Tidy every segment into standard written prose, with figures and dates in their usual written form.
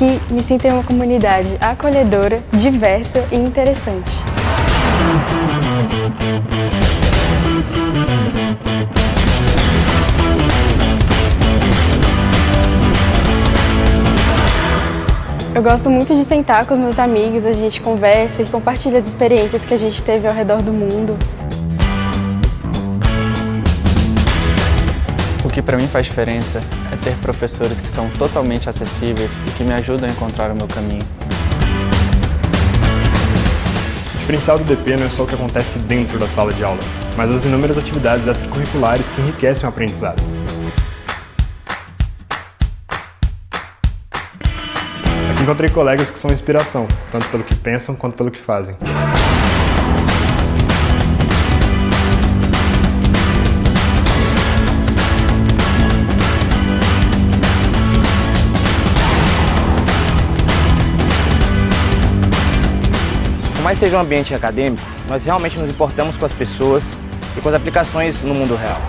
Aqui me sinto em uma comunidade acolhedora, diversa e interessante. Eu gosto muito de sentar com os meus amigos, a gente conversa e compartilha as experiências que a gente teve ao redor do mundo. O que para mim faz diferença é ter professores que são totalmente acessíveis e que me ajudam a encontrar o meu caminho. O diferencial do DP não é só o que acontece dentro da sala de aula, mas as inúmeras atividades extracurriculares que enriquecem o aprendizado. Aqui encontrei colegas que são inspiração, tanto pelo que pensam quanto pelo que fazem. Por mais seja um ambiente acadêmico, nós realmente nos importamos com as pessoas e com as aplicações no mundo real.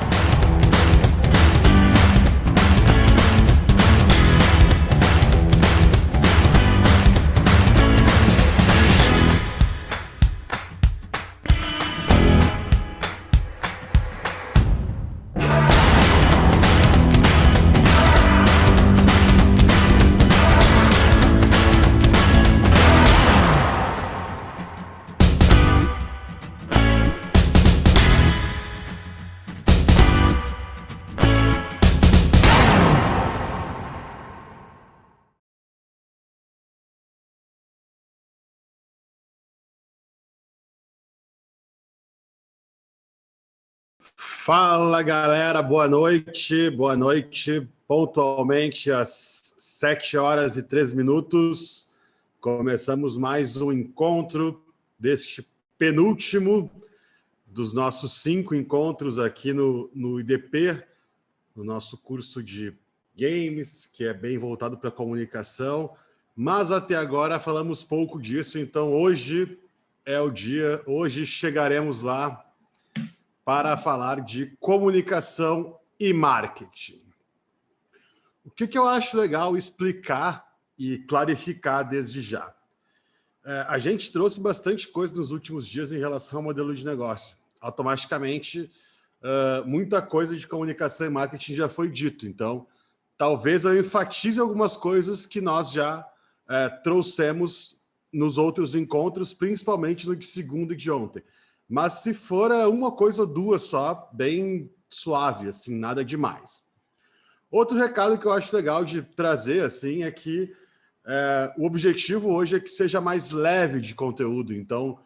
Fala, galera, boa noite, pontualmente às 7h13, começamos mais um encontro deste penúltimo dos nossos 5 encontros aqui no IDP, no nosso curso de games, que é bem voltado para a comunicação, mas até agora falamos pouco disso, então hoje é o dia, hoje chegaremos lá para falar de comunicação e marketing. O que eu acho legal explicar e clarificar desde já? A gente trouxe bastante coisa nos últimos dias em relação ao modelo de negócio. Automaticamente, muita coisa de comunicação e marketing já foi dito. Então, talvez eu enfatize algumas coisas que nós já trouxemos nos outros encontros, principalmente no de segunda e de ontem. Mas se for uma coisa ou duas só, bem suave, assim, nada demais. Outro recado que eu acho legal de trazer, assim, é que o objetivo hoje é que seja mais leve de conteúdo. Então,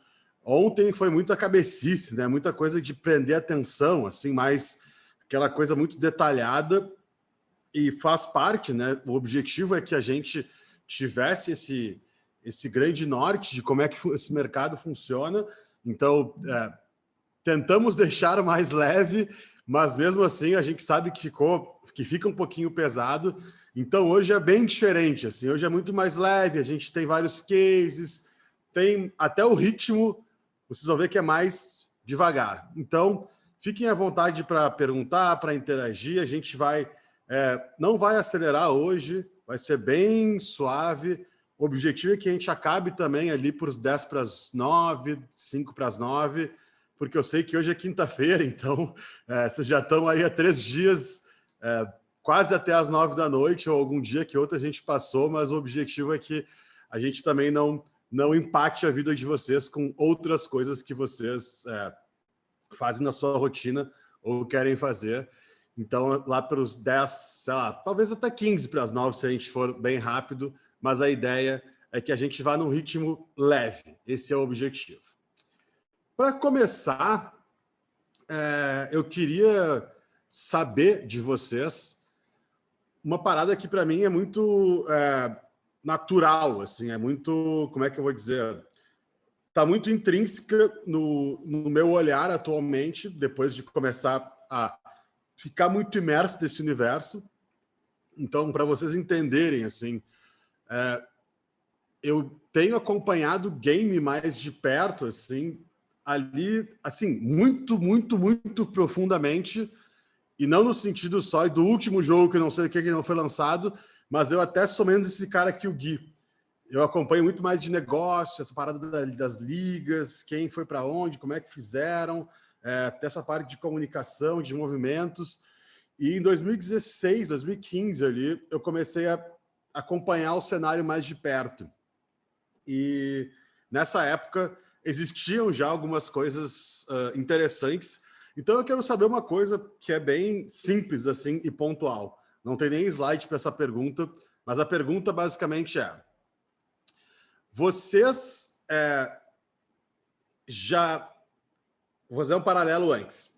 ontem foi muita cabecice, né? Muita coisa de prender atenção, assim, mais aquela coisa muito detalhada e faz parte, né? O objetivo é que a gente tivesse esse grande norte de como é que esse mercado funciona. Então, tentamos deixar mais leve, mas mesmo assim a gente sabe que fica um pouquinho pesado. Então, hoje é bem diferente. Assim, hoje é muito mais leve, a gente tem vários cases, tem até o ritmo, vocês vão ver que é mais devagar. Então, fiquem à vontade para perguntar, para interagir. A gente não vai acelerar hoje, vai ser bem suave. O objetivo é que a gente acabe também ali por 10:50, 8:55, porque eu sei que hoje é quinta-feira, então vocês já estão aí há 3 dias, quase até às 9 da noite, ou algum dia que outro a gente passou, mas o objetivo é que a gente também não impacte a vida de vocês com outras coisas que vocês fazem na sua rotina ou querem fazer. Então, lá para os 10, sei lá, talvez até 8:45 se a gente for bem rápido, mas a ideia é que a gente vá num ritmo leve. Esse é o objetivo. Para começar, eu queria saber de vocês uma parada que para mim é muito natural, assim, é muito, como é que eu vou dizer? Está muito intrínseca no meu olhar atualmente, depois de começar a ficar muito imerso nesse universo. Então, para vocês entenderem, assim, eu tenho acompanhado o game mais de perto, assim, ali, assim, muito, muito, muito profundamente, e não no sentido só do último jogo que não sei o que não foi lançado, mas eu até sou menos esse cara que o Gui. Eu acompanho muito mais de negócio, essa parada das ligas, quem foi para onde, como é que fizeram, até essa parte de comunicação, de movimentos. E em 2016, 2015 ali, eu comecei a acompanhar o cenário mais de perto. E nessa época existiam já algumas coisas interessantes. Então eu quero saber uma coisa que é bem simples assim e pontual. Não tem nem slide para essa pergunta, mas a pergunta basicamente é: vocês já... Vou fazer um paralelo antes.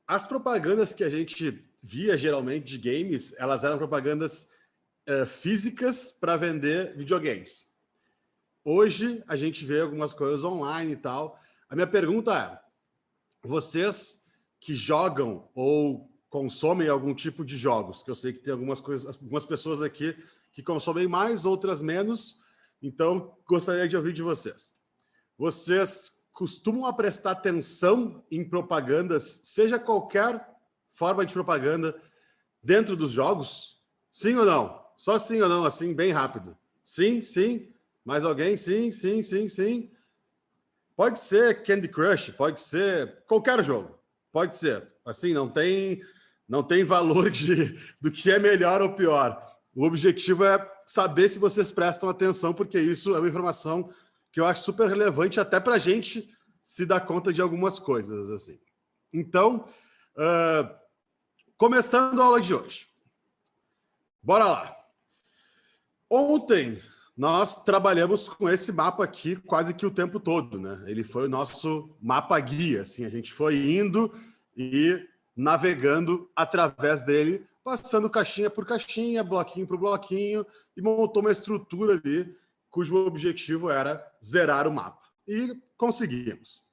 As propagandas que a gente via geralmente de games, elas eram propagandas físicas para vender videogames. Hoje a gente vê algumas coisas online e tal. A minha pergunta é: vocês que jogam ou consomem algum tipo de jogos, que eu sei que tem algumas pessoas aqui que consomem mais, outras menos, então gostaria de ouvir de vocês. Vocês costumam prestar atenção em propagandas, seja qualquer forma de propaganda, dentro dos jogos? Sim ou não? Só sim ou não, assim, bem rápido. Sim, sim. Mais alguém? Sim, sim, sim, sim. Pode ser Candy Crush, pode ser qualquer jogo. Pode ser. Assim, não tem valor do que é melhor ou pior. O objetivo é saber se vocês prestam atenção, porque isso é uma informação que eu acho super relevante até para a gente se dar conta de algumas coisas. Assim. Então, começando a aula de hoje. Bora lá. Ontem nós trabalhamos com esse mapa aqui quase que o tempo todo, né? Ele foi o nosso mapa guia, assim, a gente foi indo e navegando através dele, passando caixinha por caixinha, bloquinho por bloquinho, e montou uma estrutura ali cujo objetivo era zerar o mapa. E conseguimos.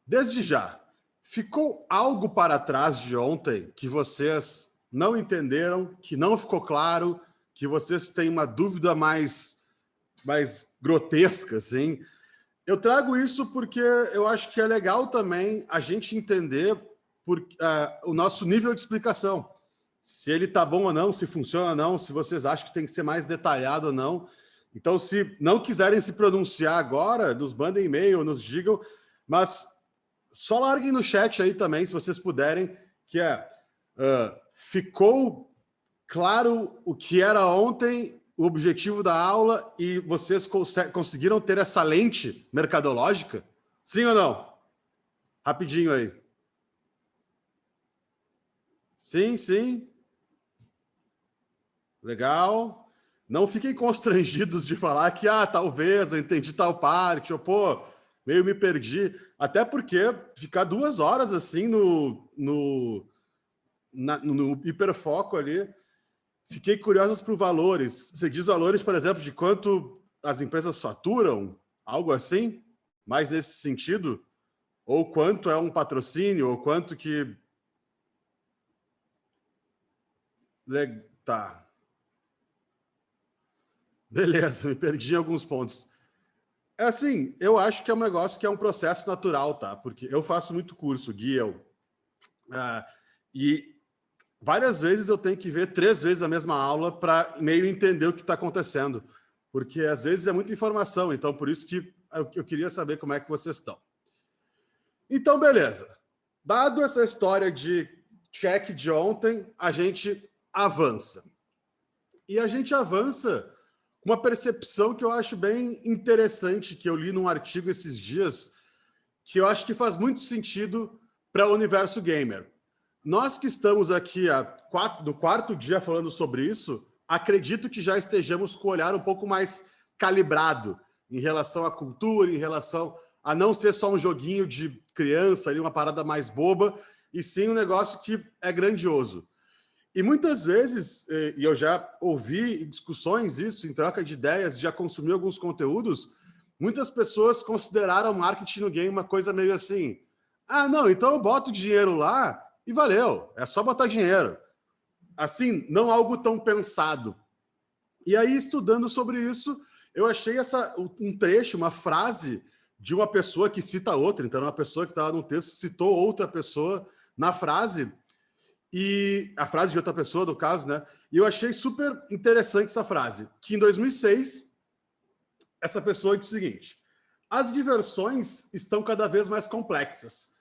Desde já, ficou algo para trás de ontem que vocês não entenderam, que não ficou claro, que vocês têm uma dúvida mais grotesca, assim? Eu trago isso porque eu acho que é legal também a gente entender o nosso nível de explicação. Se ele está bom ou não, se funciona ou não, se vocês acham que tem que ser mais detalhado ou não. Então, se não quiserem se pronunciar agora, nos mandem e-mail, nos digam, mas só larguem no chat aí também, se vocês puderem, que ficou claro o que era ontem, o objetivo da aula, e vocês conseguiram ter essa lente mercadológica? Sim ou não? Rapidinho aí. Sim, sim. Legal. Não fiquem constrangidos de falar que, talvez, eu entendi tal parte, ou, meio me perdi. Até porque ficar 2 horas, assim, no hiperfoco ali, fiquei curioso para os valores. Você diz valores, por exemplo, de quanto as empresas faturam? Algo assim? Mais nesse sentido? Ou quanto é um patrocínio? Ou quanto que... Tá. Beleza, me perdi em alguns pontos. Assim, eu acho que é um negócio que é um processo natural, tá? Porque eu faço muito curso, guia, e várias vezes eu tenho que ver 3 vezes a mesma aula para meio entender o que está acontecendo. Porque às vezes é muita informação, então por isso que eu queria saber como é que vocês estão. Então, beleza. Dado essa história de check de ontem, a gente avança. E a gente avança com uma percepção que eu acho bem interessante, que eu li num artigo esses dias, que eu acho que faz muito sentido para o universo gamer. Nós que estamos aqui no 4º dia falando sobre isso, acredito que já estejamos com o olhar um pouco mais calibrado em relação à cultura, em relação a não ser só um joguinho de criança, ali, uma parada mais boba, e sim um negócio que é grandioso. E muitas vezes, e eu já ouvi discussões isso, em troca de ideias, já consumi alguns conteúdos, muitas pessoas consideraram marketing no game uma coisa meio assim, não, então eu boto dinheiro lá e valeu, é só botar dinheiro. Assim, não algo tão pensado. E aí, estudando sobre isso, eu achei um trecho, uma frase de uma pessoa que cita outra, então uma pessoa que estava no texto citou outra pessoa na frase, E a frase de outra pessoa, no caso, né? E eu achei super interessante essa frase, que em 2006, essa pessoa disse o seguinte: as diversões estão cada vez mais complexas,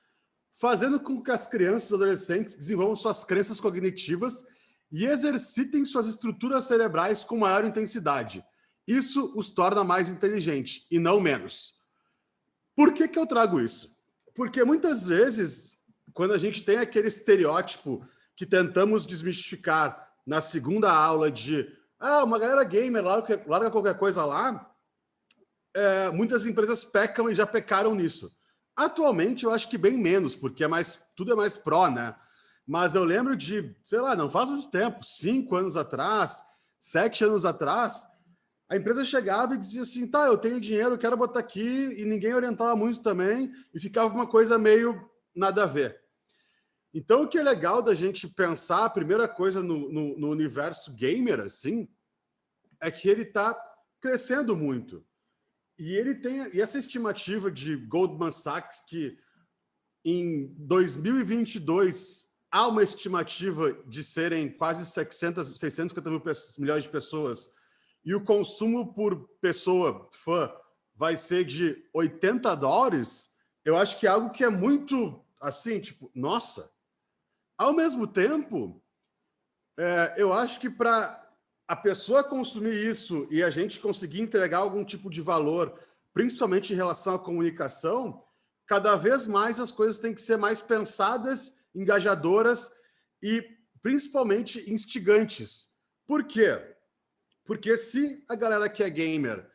fazendo com que as crianças e adolescentes desenvolvam suas crenças cognitivas e exercitem suas estruturas cerebrais com maior intensidade. Isso os torna mais inteligentes, e não menos. Por que eu trago isso? Porque muitas vezes, quando a gente tem aquele estereótipo que tentamos desmistificar na segunda aula de uma galera gamer, larga qualquer coisa lá, muitas empresas pecam e já pecaram nisso. Atualmente, eu acho que bem menos, porque tudo é mais pró, né? Mas eu lembro de, sei lá, não faz muito tempo, 5 anos atrás, 7 anos atrás, a empresa chegava e dizia assim, tá, eu tenho dinheiro, eu quero botar aqui, e ninguém orientava muito também, e ficava uma coisa meio nada a ver. Então, o que é legal da gente pensar, a primeira coisa no universo gamer, assim, é que ele está crescendo muito. E ele tem essa estimativa de Goldman Sachs que em 2022 há uma estimativa de serem quase 650 milhões de pessoas e o consumo por pessoa, fã, vai ser de $80, eu acho que é algo que é muito, assim, tipo, nossa. Ao mesmo tempo, eu acho que para a pessoa consumir isso e a gente conseguir entregar algum tipo de valor, principalmente em relação à comunicação, cada vez mais as coisas têm que ser mais pensadas, engajadoras e principalmente instigantes. Por quê? Porque se a galera que é gamer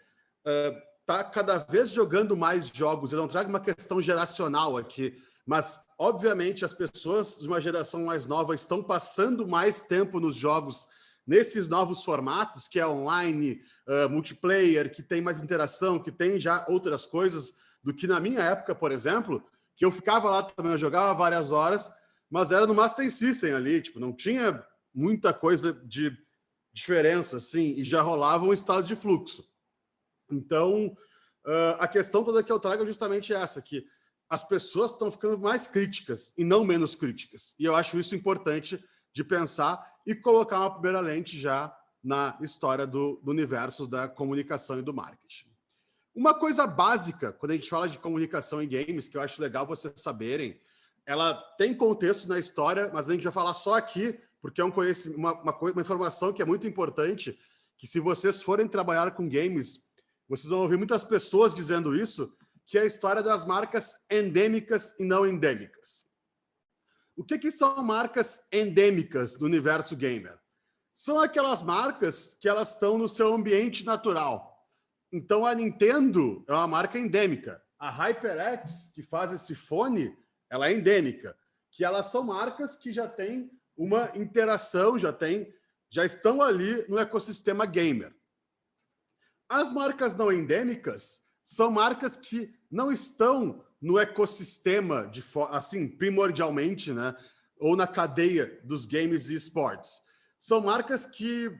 está cada vez jogando mais jogos, eu não trago uma questão geracional aqui, mas, obviamente, as pessoas de uma geração mais nova estão passando mais tempo nos jogos, nesses novos formatos, que é online, multiplayer, que tem mais interação, que tem já outras coisas, do que na minha época, por exemplo, que eu ficava lá também, eu jogava várias horas, mas era no Master System ali, tipo, não tinha muita coisa de diferença, assim, e já rolava um estado de fluxo. Então, a questão toda que eu trago é justamente essa, que as pessoas estão ficando mais críticas e não menos críticas. E eu acho isso importante de pensar e colocar uma primeira lente já na história do universo da comunicação e do marketing. Uma coisa básica, quando a gente fala de comunicação em games, que eu acho legal vocês saberem, ela tem contexto na história, mas a gente vai falar só aqui, porque é uma informação que é muito importante, que se vocês forem trabalhar com games, vocês vão ouvir muitas pessoas dizendo isso, que é a história das marcas endêmicas e não endêmicas. O que são marcas endêmicas do universo gamer? São aquelas marcas que elas estão no seu ambiente natural. Então, a Nintendo é uma marca endêmica. A HyperX, que faz esse fone, ela é endêmica. Que elas são marcas que já têm uma interação, já estão ali no ecossistema gamer. As marcas não endêmicas são marcas que não estão no ecossistema, assim, primordialmente, né? Ou na cadeia dos games e esportes. São marcas que,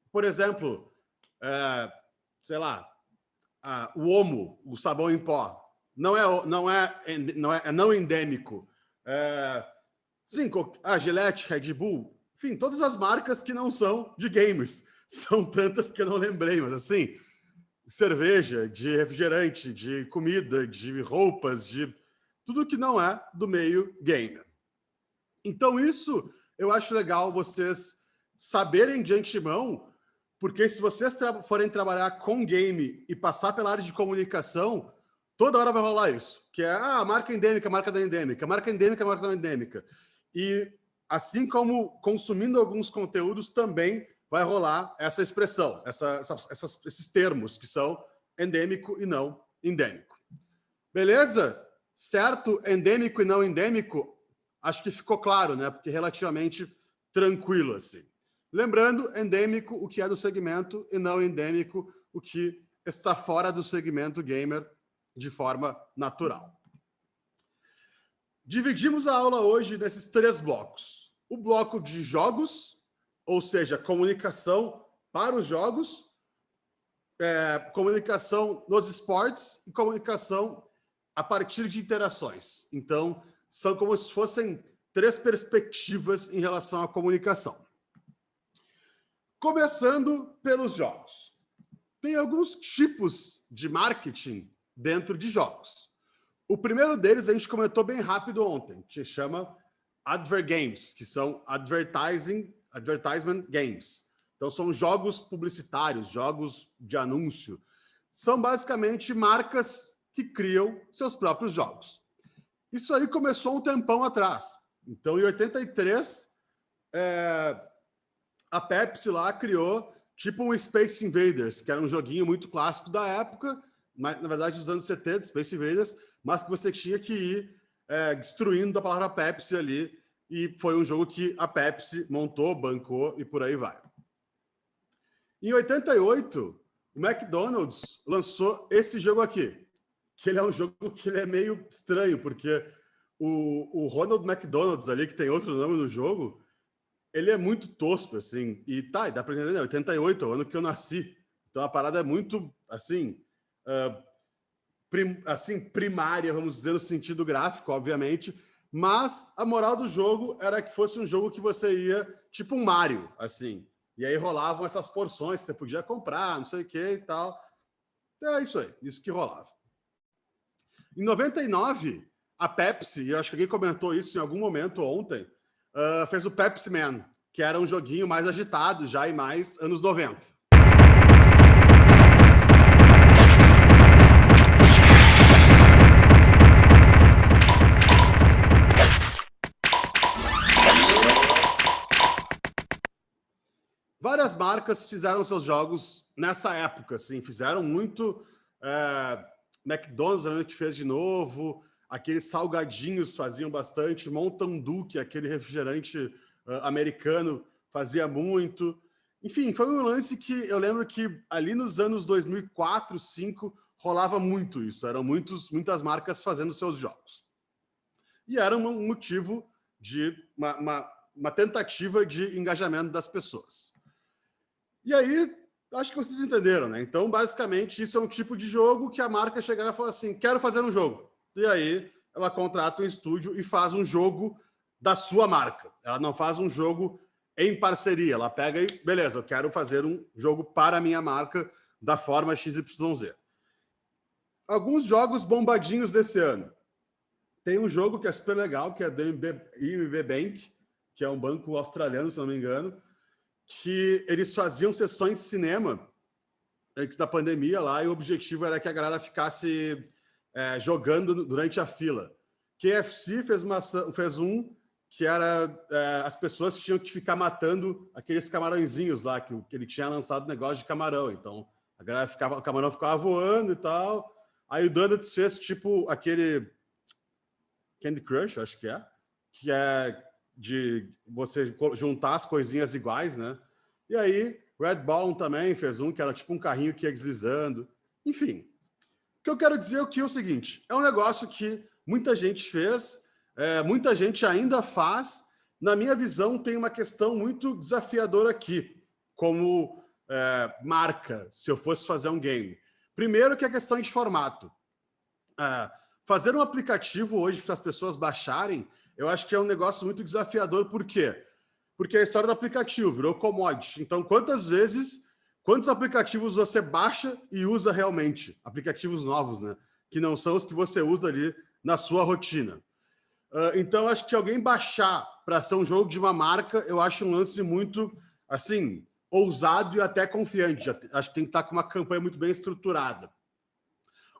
por exemplo, sei lá, o Omo, o sabão em pó, não é não endêmico. Sim, a Gillette, Red Bull, enfim, todas as marcas que não são de games. São tantas que eu não lembrei, mas assim, cerveja, de refrigerante, de comida, de roupas, de tudo que não é do meio gamer. Então isso eu acho legal vocês saberem de antemão, porque se vocês forem trabalhar com game e passar pela área de comunicação, toda hora vai rolar isso, que é a marca endêmica, marca da endêmica, marca endêmica, marca da endêmica. E assim como consumindo alguns conteúdos também vai rolar essa expressão, esses termos que são endêmico e não endêmico. Beleza? Certo? Endêmico e não endêmico, acho que ficou claro, né? Porque relativamente tranquilo, assim. Lembrando, endêmico, o que é do segmento, e não endêmico, o que está fora do segmento gamer de forma natural. Dividimos a aula hoje nesses 3 blocos. O bloco de jogos, ou seja, comunicação para os jogos, comunicação nos esportes e comunicação a partir de interações. Então, são como se fossem 3 perspectivas em relação à comunicação. Começando pelos jogos. Tem alguns tipos de marketing dentro de jogos. O primeiro deles a gente comentou bem rápido ontem, que chama Advert Games, que são Advertisement Games. Então são jogos publicitários, jogos de anúncio. São basicamente marcas que criam seus próprios jogos. Isso aí começou um tempão atrás. Então, em 83, a Pepsi lá criou tipo um Space Invaders, que era um joguinho muito clássico da época, mas, na verdade, dos anos 70, Space Invaders, mas que você tinha que ir destruindo a palavra Pepsi ali, e foi um jogo que a Pepsi montou, bancou e por aí vai. Em 88, o McDonald's lançou esse jogo aqui, que ele é um jogo que ele é meio estranho, porque o Ronald McDonald's ali, que tem outro nome no jogo, ele é muito tosco, assim, e dá pra entender, né? 88 é o ano que eu nasci, então a parada é muito, assim, primária, vamos dizer, no sentido gráfico, obviamente, mas a moral do jogo era que fosse um jogo que você ia, tipo um Mario, assim, e aí rolavam essas porções que você podia comprar, não sei o que e tal. É isso aí, isso que rolava. Em 99, a Pepsi, e eu acho que alguém comentou isso em algum momento ontem, fez o Pepsi Man, que era um joguinho mais agitado já e mais anos 90. Várias marcas fizeram seus jogos nessa época, assim, fizeram muito. McDonald's, que fez de novo, aqueles salgadinhos faziam bastante, Mountain Dew, que é aquele refrigerante americano, fazia muito. Enfim, foi um lance que eu lembro que ali nos anos 2004, 2005, rolava muito isso. Eram muitas marcas fazendo seus jogos. E era um motivo de uma tentativa de engajamento das pessoas. E aí, acho que vocês entenderam, né? Então, basicamente, isso é um tipo de jogo que a marca chega e fala assim, quero fazer um jogo. E aí, ela contrata um estúdio e faz um jogo da sua marca. Ela não faz um jogo em parceria. Ela pega e, beleza, eu quero fazer um jogo para a minha marca da forma XYZ. Alguns jogos bombadinhos desse ano. Tem um jogo que é super legal, que é do IMB Bank, que é um banco australiano, se não me engano, que eles faziam sessões de cinema antes da pandemia lá, e o objetivo era que a galera ficasse jogando durante a fila. KFC fez um que era as pessoas tinham que ficar matando aqueles camarõezinhos lá, que ele tinha lançado negócio de camarão. Então, a galera o camarão ficava voando e tal. Aí o Donuts fez tipo aquele Candy Crush, acho que é de você juntar as coisinhas iguais, né? E aí, Red Balloon também fez um que era tipo um carrinho que ia deslizando. Enfim, o que eu quero dizer é o seguinte, é um negócio que muita gente fez, muita gente ainda faz. Na minha visão, tem uma questão muito desafiadora aqui, como marca, se eu fosse fazer um game. Primeiro que é a questão de formato. Fazer um aplicativo hoje para as pessoas baixarem, eu acho que é um negócio muito desafiador. Por quê? Porque a história do aplicativo virou commodity. Então, quantos aplicativos você baixa e usa realmente? Aplicativos novos, né? Que não são os que você usa ali na sua rotina. Então, acho que alguém baixar para ser um jogo de uma marca, eu acho um lance muito, assim, ousado e até confiante. Acho que tem que estar com uma campanha muito bem estruturada.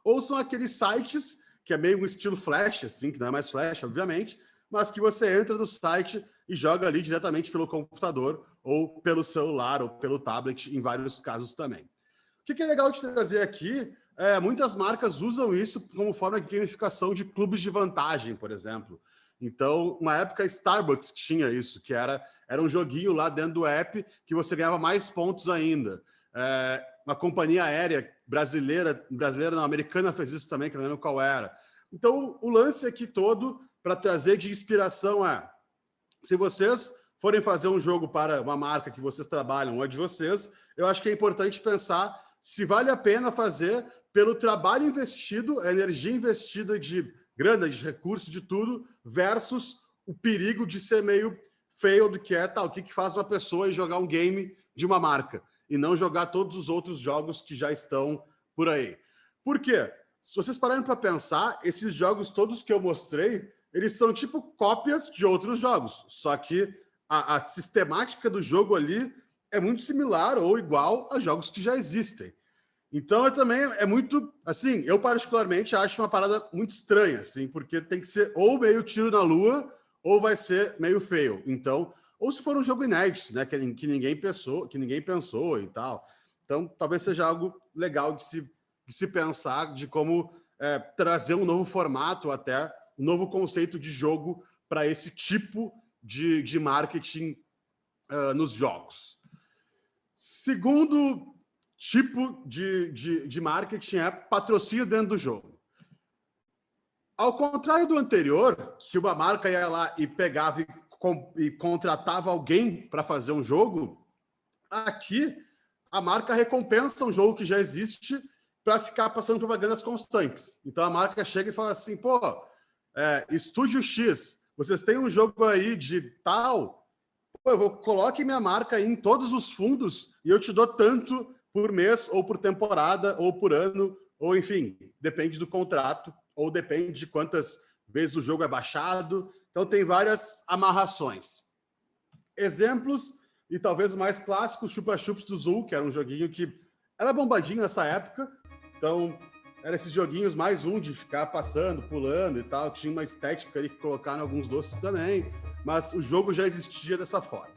Ou são aqueles sites que é meio um estilo Flash, assim, que não é mais Flash, obviamente, mas que você entra no site e joga ali diretamente pelo computador, ou pelo celular, ou pelo tablet, em vários casos também. O que é legal de trazer aqui, muitas marcas usam isso como forma de gamificação de clubes de vantagem, por exemplo. Então, uma época, a Starbucks tinha isso, que era um joguinho lá dentro do app que você ganhava mais pontos ainda. Uma companhia aérea brasileira não, americana fez isso também, que eu não lembro qual era. Então, o lance aqui todo, para trazer de inspiração se vocês forem fazer um jogo para uma marca que vocês trabalham, ou é de vocês, eu acho que é importante pensar se vale a pena fazer pelo trabalho investido, a energia investida de grana, de recursos, de tudo, versus o perigo de ser meio failed, que é o que faz uma pessoa ir jogar um game de uma marca e não jogar todos os outros jogos que já estão por aí. Por quê? Se vocês pararem para pensar, esses jogos todos que eu mostrei, eles são tipo cópias de outros jogos, só que a sistemática do jogo ali é muito similar ou igual a jogos que já existem. Então, também é muito, assim, eu particularmente acho uma parada muito estranha, assim, porque tem que ser ou meio tiro na lua, ou vai ser meio fail. Então, ou se for um jogo inédito, né, que ninguém pensou e tal. Então, talvez seja algo legal de se pensar, de como trazer um novo formato, até um novo conceito de jogo para esse tipo de marketing nos jogos. Segundo tipo de marketing é patrocínio dentro do jogo. Ao contrário do anterior, que uma marca ia lá e pegava e contratava alguém para fazer um jogo, aqui a marca recompensa um jogo que já existe para ficar passando propagandas constantes. Então a marca chega e fala assim, pô, Estúdio X, vocês têm um jogo aí de tal, pô, coloque minha marca aí em todos os fundos e eu te dou tanto por mês, ou por temporada, ou por ano, ou enfim, depende do contrato, ou depende de quantas vezes o jogo é baixado. Então tem várias amarrações. Exemplos, e talvez o mais clássico, Chupa Chups do Zul, que era um joguinho que era bombadinho nessa época. Então, era esses joguinhos mais de ficar passando, pulando e tal. Tinha uma estética ali que colocaram alguns doces também, mas o jogo já existia dessa forma.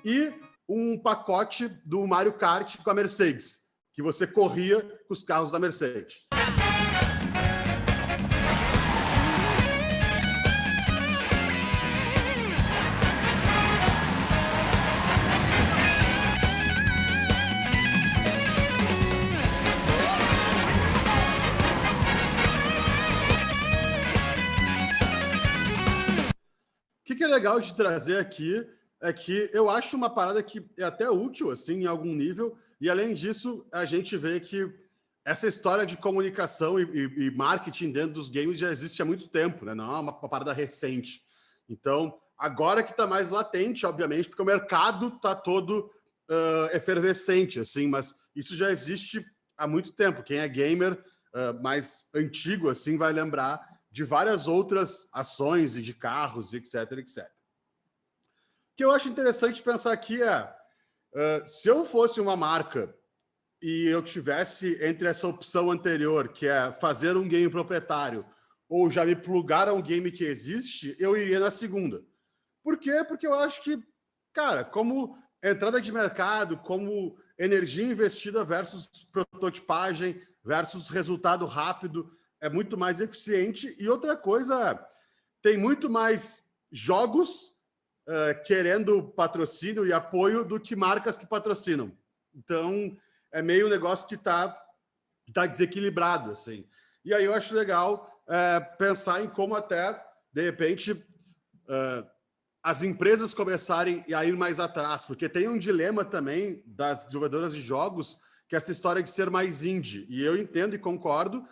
E um pacote do Mario Kart com a Mercedes, que você corria com os carros da Mercedes. O que é legal de trazer aqui é que eu acho uma parada que é até útil, assim, em algum nível, e além disso, a gente vê que essa história de comunicação e marketing dentro dos games já existe há muito tempo, né? Não é uma parada recente. Então, agora que está mais latente, obviamente, porque o mercado está todo efervescente, assim, mas isso já existe há muito tempo. Quem é gamer mais antigo, assim, vai lembrar de várias outras ações e de carros, etc, etc. O que eu acho interessante pensar aqui se eu fosse uma marca e eu tivesse entre essa opção anterior, que é fazer um game proprietário, ou já me plugar a um game que existe, eu iria na segunda. Por quê? Porque eu acho que, cara, como entrada de mercado, como energia investida versus prototipagem, versus resultado rápido, é muito mais eficiente. E outra coisa, tem muito mais jogos querendo patrocínio e apoio do que marcas que patrocinam. Então, é meio um negócio que tá desequilibrado, assim. E aí eu acho legal pensar em como até, de repente, as empresas começarem a ir mais atrás, porque tem um dilema também das desenvolvedoras de jogos, que é essa história de ser mais indie. E eu entendo e concordo,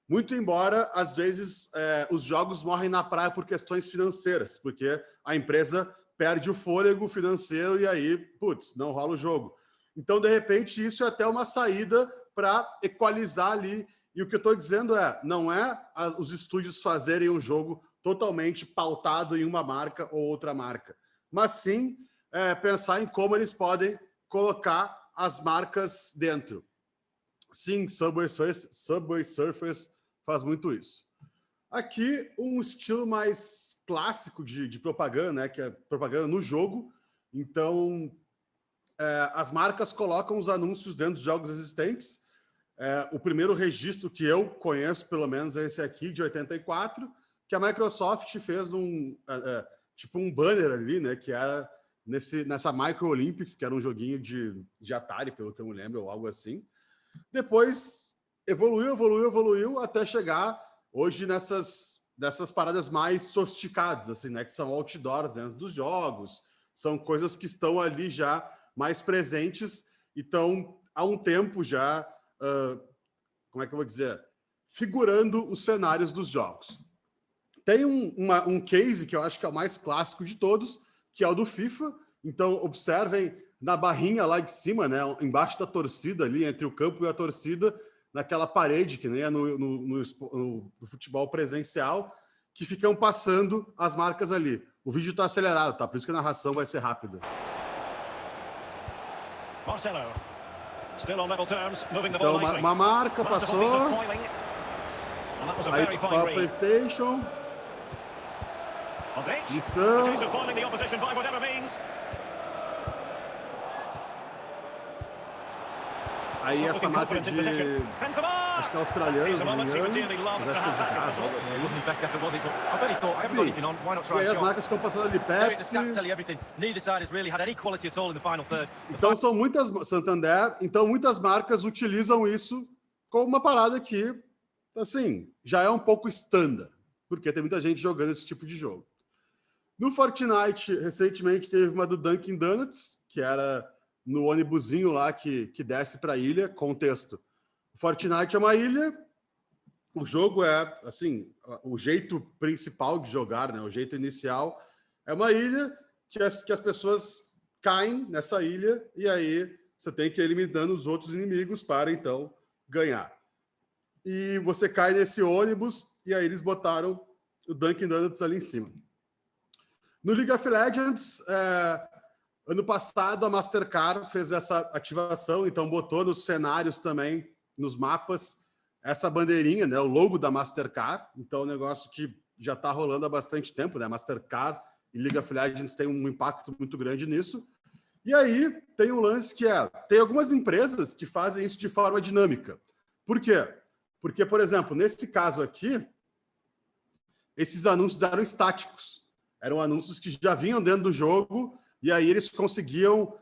muito embora, às vezes, os jogos morrem na praia por questões financeiras, porque a empresa perde o fôlego financeiro e aí, putz, não rola o jogo. Então, de repente, isso é até uma saída para equalizar ali. E o que eu estou dizendo não é os estúdios fazerem um jogo totalmente pautado em uma marca ou outra marca, mas sim pensar em como eles podem colocar as marcas dentro. Sim, Subway Surfers faz muito isso. Aqui, um estilo mais clássico de propaganda, né, que é propaganda no jogo. Então, as marcas colocam os anúncios dentro dos jogos existentes. O primeiro registro que eu conheço, pelo menos, é esse aqui, de 84, que a Microsoft fez tipo um banner ali, né, que era nessa Micro Olympics, que era um joguinho de Atari, pelo que eu me lembro, ou algo assim. Depois evoluiu até chegar hoje nessas paradas mais sofisticadas, assim, né, que são outdoors dentro dos jogos, são coisas que estão ali já mais presentes e estão há um tempo já, como é que eu vou dizer, figurando os cenários dos jogos. tem um case que eu acho que é o mais clássico de todos, que é o do FIFA. Então, observem na barrinha lá de cima, né, embaixo da torcida ali, entre o campo e a torcida, naquela parede que nem é no futebol presencial, que ficam passando as marcas ali. O vídeo está acelerado, tá? Por isso que a narração vai ser rápida. Marcelo. Still on level terms, moving the Então, ball nicely. uma marca passou, aí para a PlayStation, missão, aí essa marca de, acho que é australiano, se não me engano, mas acho que é de casa, algo assim. E aí as marcas ficam passando ali, Pepsi. Então são muitas, Santander, então muitas marcas utilizam isso como uma parada que, assim, já é um pouco standard, porque tem muita gente jogando esse tipo de jogo. No Fortnite, recentemente teve uma do Dunkin' Donuts, que era no ônibusinho lá que desce para a ilha. Contexto: o Fortnite é uma ilha, o jogo é, assim, o jeito principal de jogar, né, o jeito inicial, é uma ilha que as pessoas caem nessa ilha e aí você tem que ir eliminando os outros inimigos para, então, ganhar. E você cai nesse ônibus e aí eles botaram o Dunkin' Donuts ali em cima. No League of Legends, ano passado, a Mastercard fez essa ativação, então botou nos cenários também, nos mapas, essa bandeirinha, né, o logo da Mastercard. Então, um negócio que já está rolando há bastante tempo, né? Mastercard e League of Legends tem um impacto muito grande nisso. E aí tem um lance que tem algumas empresas que fazem isso de forma dinâmica. Por quê? Porque, por exemplo, nesse caso aqui, esses anúncios eram estáticos. Eram anúncios que já vinham dentro do jogo. E aí eles conseguiam...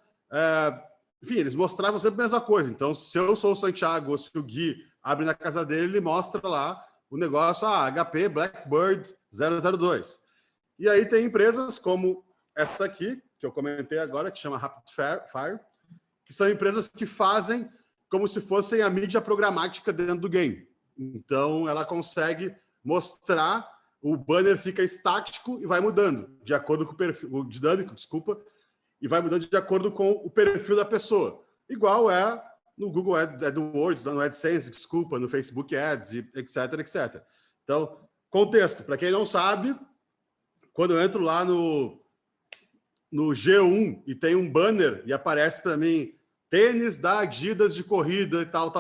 enfim, eles mostravam sempre a mesma coisa. Então, se eu sou o Santiago ou se o Gui abre na casa dele, ele mostra lá o negócio, HP Blackbird 002. E aí tem empresas como essa aqui, que eu comentei agora, que chama Rapid Fire, que são empresas que fazem como se fossem a mídia programática dentro do game. Então, ela consegue mostrar... O banner fica estático e vai mudando de acordo com o perfil, o dinâmico, desculpa, e vai mudando de acordo com o perfil da pessoa. Igual é no Google AdWords, no AdSense, desculpa, no Facebook Ads, etc, etc. Então, contexto, para quem não sabe, quando eu entro lá no G1 e tem um banner e aparece para mim tênis da Adidas de corrida e tal,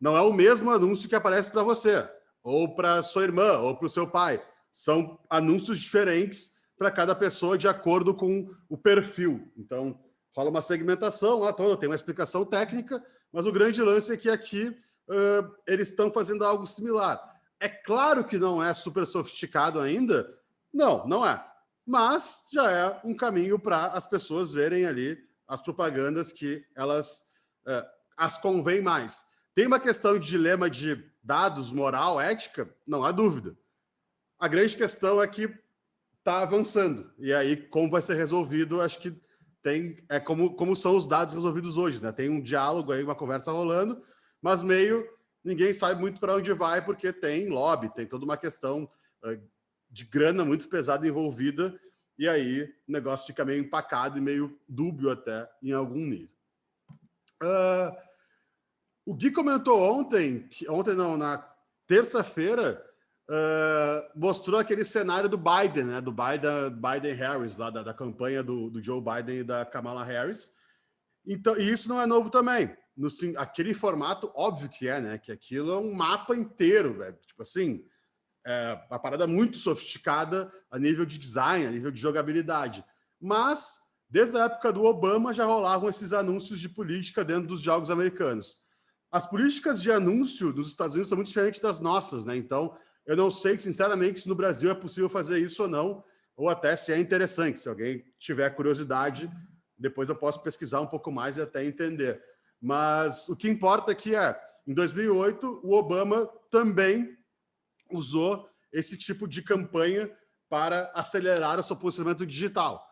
não é o mesmo anúncio que aparece para você, ou para sua irmã, ou para o seu pai. São anúncios diferentes para cada pessoa de acordo com o perfil. Então, rola uma segmentação lá toda, tem uma explicação técnica, mas o grande lance é que aqui eles estão fazendo algo similar. É claro que não é super sofisticado ainda, não é. Mas já é um caminho para as pessoas verem ali as propagandas que elas as convém mais. Tem uma questão de dilema de dados, moral, ética? Não há dúvida. A grande questão é que está avançando. E aí, como vai ser resolvido, acho que como são os dados resolvidos hoje, né? Tem um diálogo aí, uma conversa rolando, mas ninguém sabe muito para onde vai, porque tem lobby, tem toda uma questão de grana muito pesada envolvida, e aí o negócio fica meio empacado e meio dúbio até em algum nível. O Gui comentou na terça-feira, mostrou aquele cenário do Biden, né? Do Biden-Harris, lá da campanha do Joe Biden e da Kamala Harris. Então, e isso não é novo também. Aquele formato, óbvio que né? Que aquilo é um mapa inteiro, velho. Tipo assim, uma parada muito sofisticada a nível de design, a nível de jogabilidade. Mas, desde a época do Obama, já rolavam esses anúncios de política dentro dos jogos americanos. As políticas de anúncio dos Estados Unidos são muito diferentes das nossas, né? Então, eu não sei, sinceramente, se no Brasil é possível fazer isso ou não, ou até se é interessante. Se alguém tiver curiosidade, depois eu posso pesquisar um pouco mais e até entender. Mas o que importa aqui em 2008, o Obama também usou esse tipo de campanha para acelerar o seu posicionamento digital.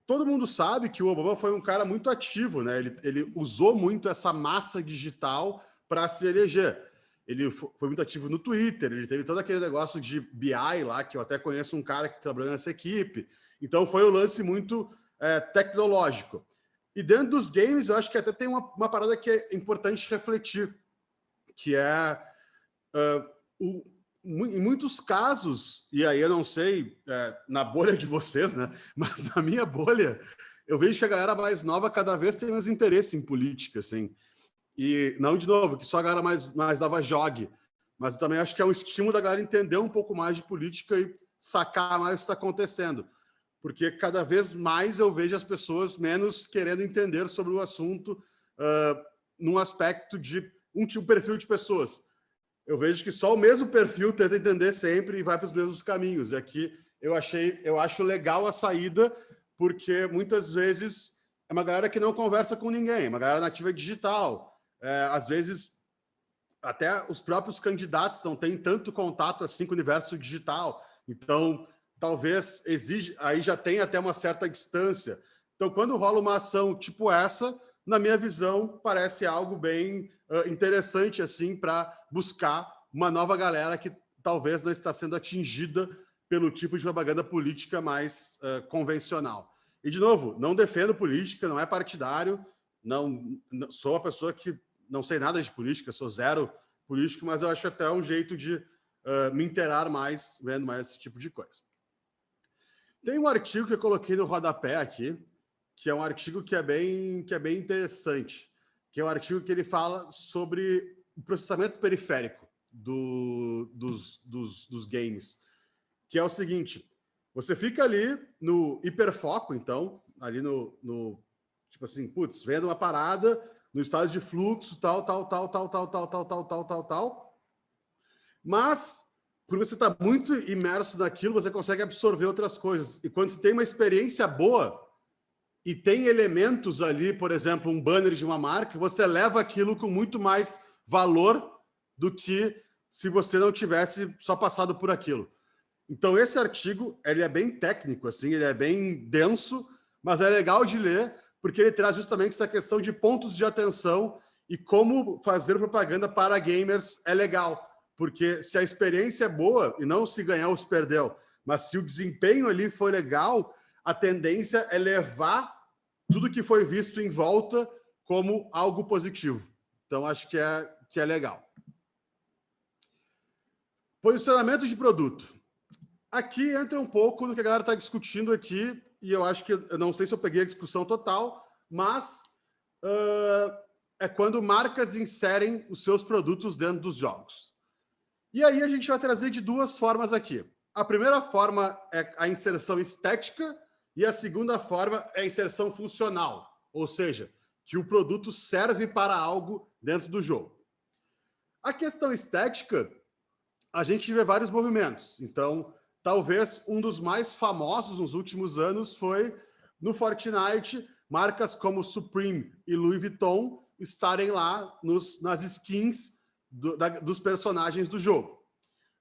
Todo mundo sabe que o Obama foi um cara muito ativo, né? Ele usou muito essa massa digital para se eleger. ele foi muito ativo no Twitter, ele teve todo aquele negócio de BI lá, que eu até conheço um cara que trabalhou nessa equipe. Então foi um lance muito tecnológico. E dentro dos games, eu acho que até tem uma parada que é importante refletir, que é, em muitos casos, e aí eu não sei na bolha de vocês, né? Mas na minha bolha, eu vejo que a galera mais nova cada vez tem mais interesse em política, assim. E não, de novo, que só a galera mais nova jogue, mas também acho que é um estímulo da galera entender um pouco mais de política e sacar mais o que está acontecendo. Porque cada vez mais eu vejo as pessoas menos querendo entender sobre o assunto num aspecto de um perfil de pessoas. Eu vejo que só o mesmo perfil tenta entender sempre e vai para os mesmos caminhos. E aqui eu acho legal a saída, porque muitas vezes é uma galera que não conversa com ninguém, uma galera nativa digital. Às vezes, até os próprios candidatos não têm tanto contato assim com o universo digital. Então, talvez aí já tem até uma certa distância. Então, quando rola uma ação tipo essa, na minha visão, parece algo bem interessante assim para buscar uma nova galera que talvez não está sendo atingida pelo tipo de propaganda política mais convencional. E, de novo, não defendo política, não é partidário, não sou uma pessoa que não sei nada de política, sou zero político, mas eu acho até um jeito de me inteirar mais, vendo mais esse tipo de coisa. Tem um artigo que eu coloquei no rodapé aqui, que é um artigo que é bem interessante, que é um artigo que ele fala sobre o processamento periférico dos games, que é o seguinte: você fica ali no hiperfoco, então, ali no tipo assim, putz, vendo uma parada no estado de fluxo, tal, mas por você estar muito imerso naquilo, você consegue absorver outras coisas. E quando você tem uma experiência boa e tem elementos ali, por exemplo, um banner de uma marca, você leva aquilo com muito mais valor do que se você não tivesse só passado por aquilo. Então, esse artigo, ele é bem técnico, assim, ele é bem denso, mas é legal de ler, porque ele traz justamente essa questão de pontos de atenção e como fazer propaganda para gamers é legal. Porque se a experiência é boa, e não se ganhar ou se perdeu, mas se o desempenho ali for legal, a tendência é levar tudo que foi visto em volta como algo positivo. Então, acho que é legal. Posicionamento de produto. Aqui entra um pouco no que a galera está discutindo aqui, e eu acho que, eu não sei se eu peguei a discussão total, mas é quando marcas inserem os seus produtos dentro dos jogos. E aí a gente vai trazer de duas formas aqui. A primeira forma é a inserção estética e a segunda forma é a inserção funcional, ou seja, que o produto serve para algo dentro do jogo. A questão estética, a gente vê vários movimentos. Então, talvez um dos mais famosos nos últimos anos foi no Fortnite, marcas como Supreme e Louis Vuitton estarem lá nas skins dos personagens do jogo.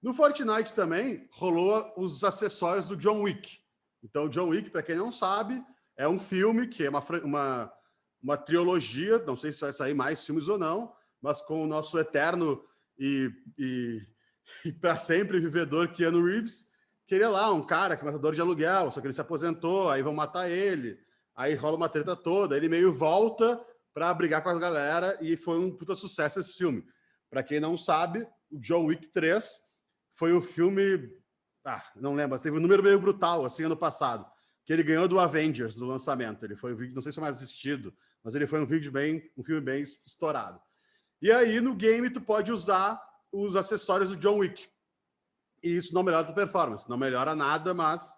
No Fortnite também rolou os acessórios do John Wick. Então, John Wick, para quem não sabe, é um filme que é uma trilogia, não sei se vai sair mais filmes ou não, mas com o nosso eterno e para sempre vivedor Keanu Reeves, que ele é lá um cara que é matador de aluguel, só que ele se aposentou, aí vão matar ele, aí rola uma treta toda, ele meio volta para brigar com a galera e foi um puta sucesso esse filme. Para quem não sabe, o John Wick 3 foi o filme, não lembro, mas teve um número meio brutal, assim, ano passado, que ele ganhou do Avengers, do lançamento. Ele foi um vídeo, não sei se foi mais assistido, mas ele foi um filme bem estourado. E aí, no game, tu pode usar os acessórios do John Wick. E isso não melhora a tua performance, não melhora nada, mas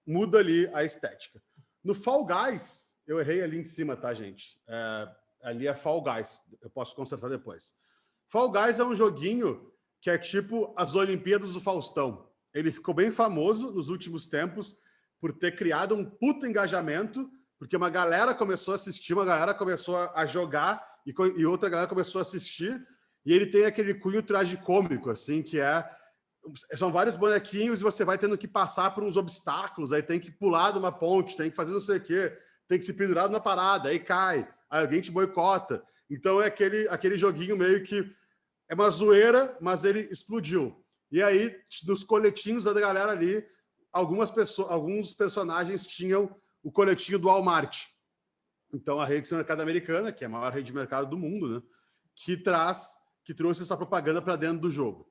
muda ali a estética. No Fall Guys, eu errei ali em cima, tá, gente? Ali é Fall Guys, eu posso consertar depois. Fall Guys é um joguinho que é tipo as Olimpíadas do Faustão. Ele ficou bem famoso nos últimos tempos por ter criado um puta engajamento, porque uma galera começou a assistir, uma galera começou a jogar e outra galera começou a assistir, e ele tem aquele cunho tragicômico, assim, que são vários bonequinhos e você vai tendo que passar por uns obstáculos, aí tem que pular de uma ponte, tem que fazer não sei o quê, tem que se pendurar numa parada, aí cai, aí alguém te boicota. Então é aquele joguinho meio que é uma zoeira, mas ele explodiu. E aí, nos coletinhos da galera ali, alguns personagens tinham o coletinho do Walmart. Então, a rede de mercado americana, que é a maior rede de mercado do mundo, né, que trouxe essa propaganda para dentro do jogo.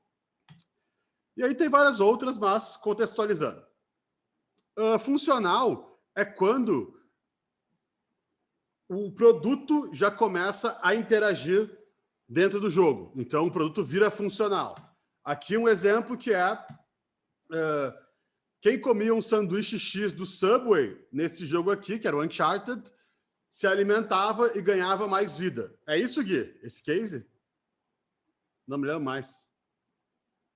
E aí tem várias outras, mas contextualizando. Funcional é quando o produto já começa a interagir dentro do jogo. Então, o produto vira funcional. Aqui um exemplo que é quem comia um sanduíche X do Subway, nesse jogo aqui, que era o Uncharted, se alimentava e ganhava mais vida. É isso, Gui? Esse case? Não me lembro mais.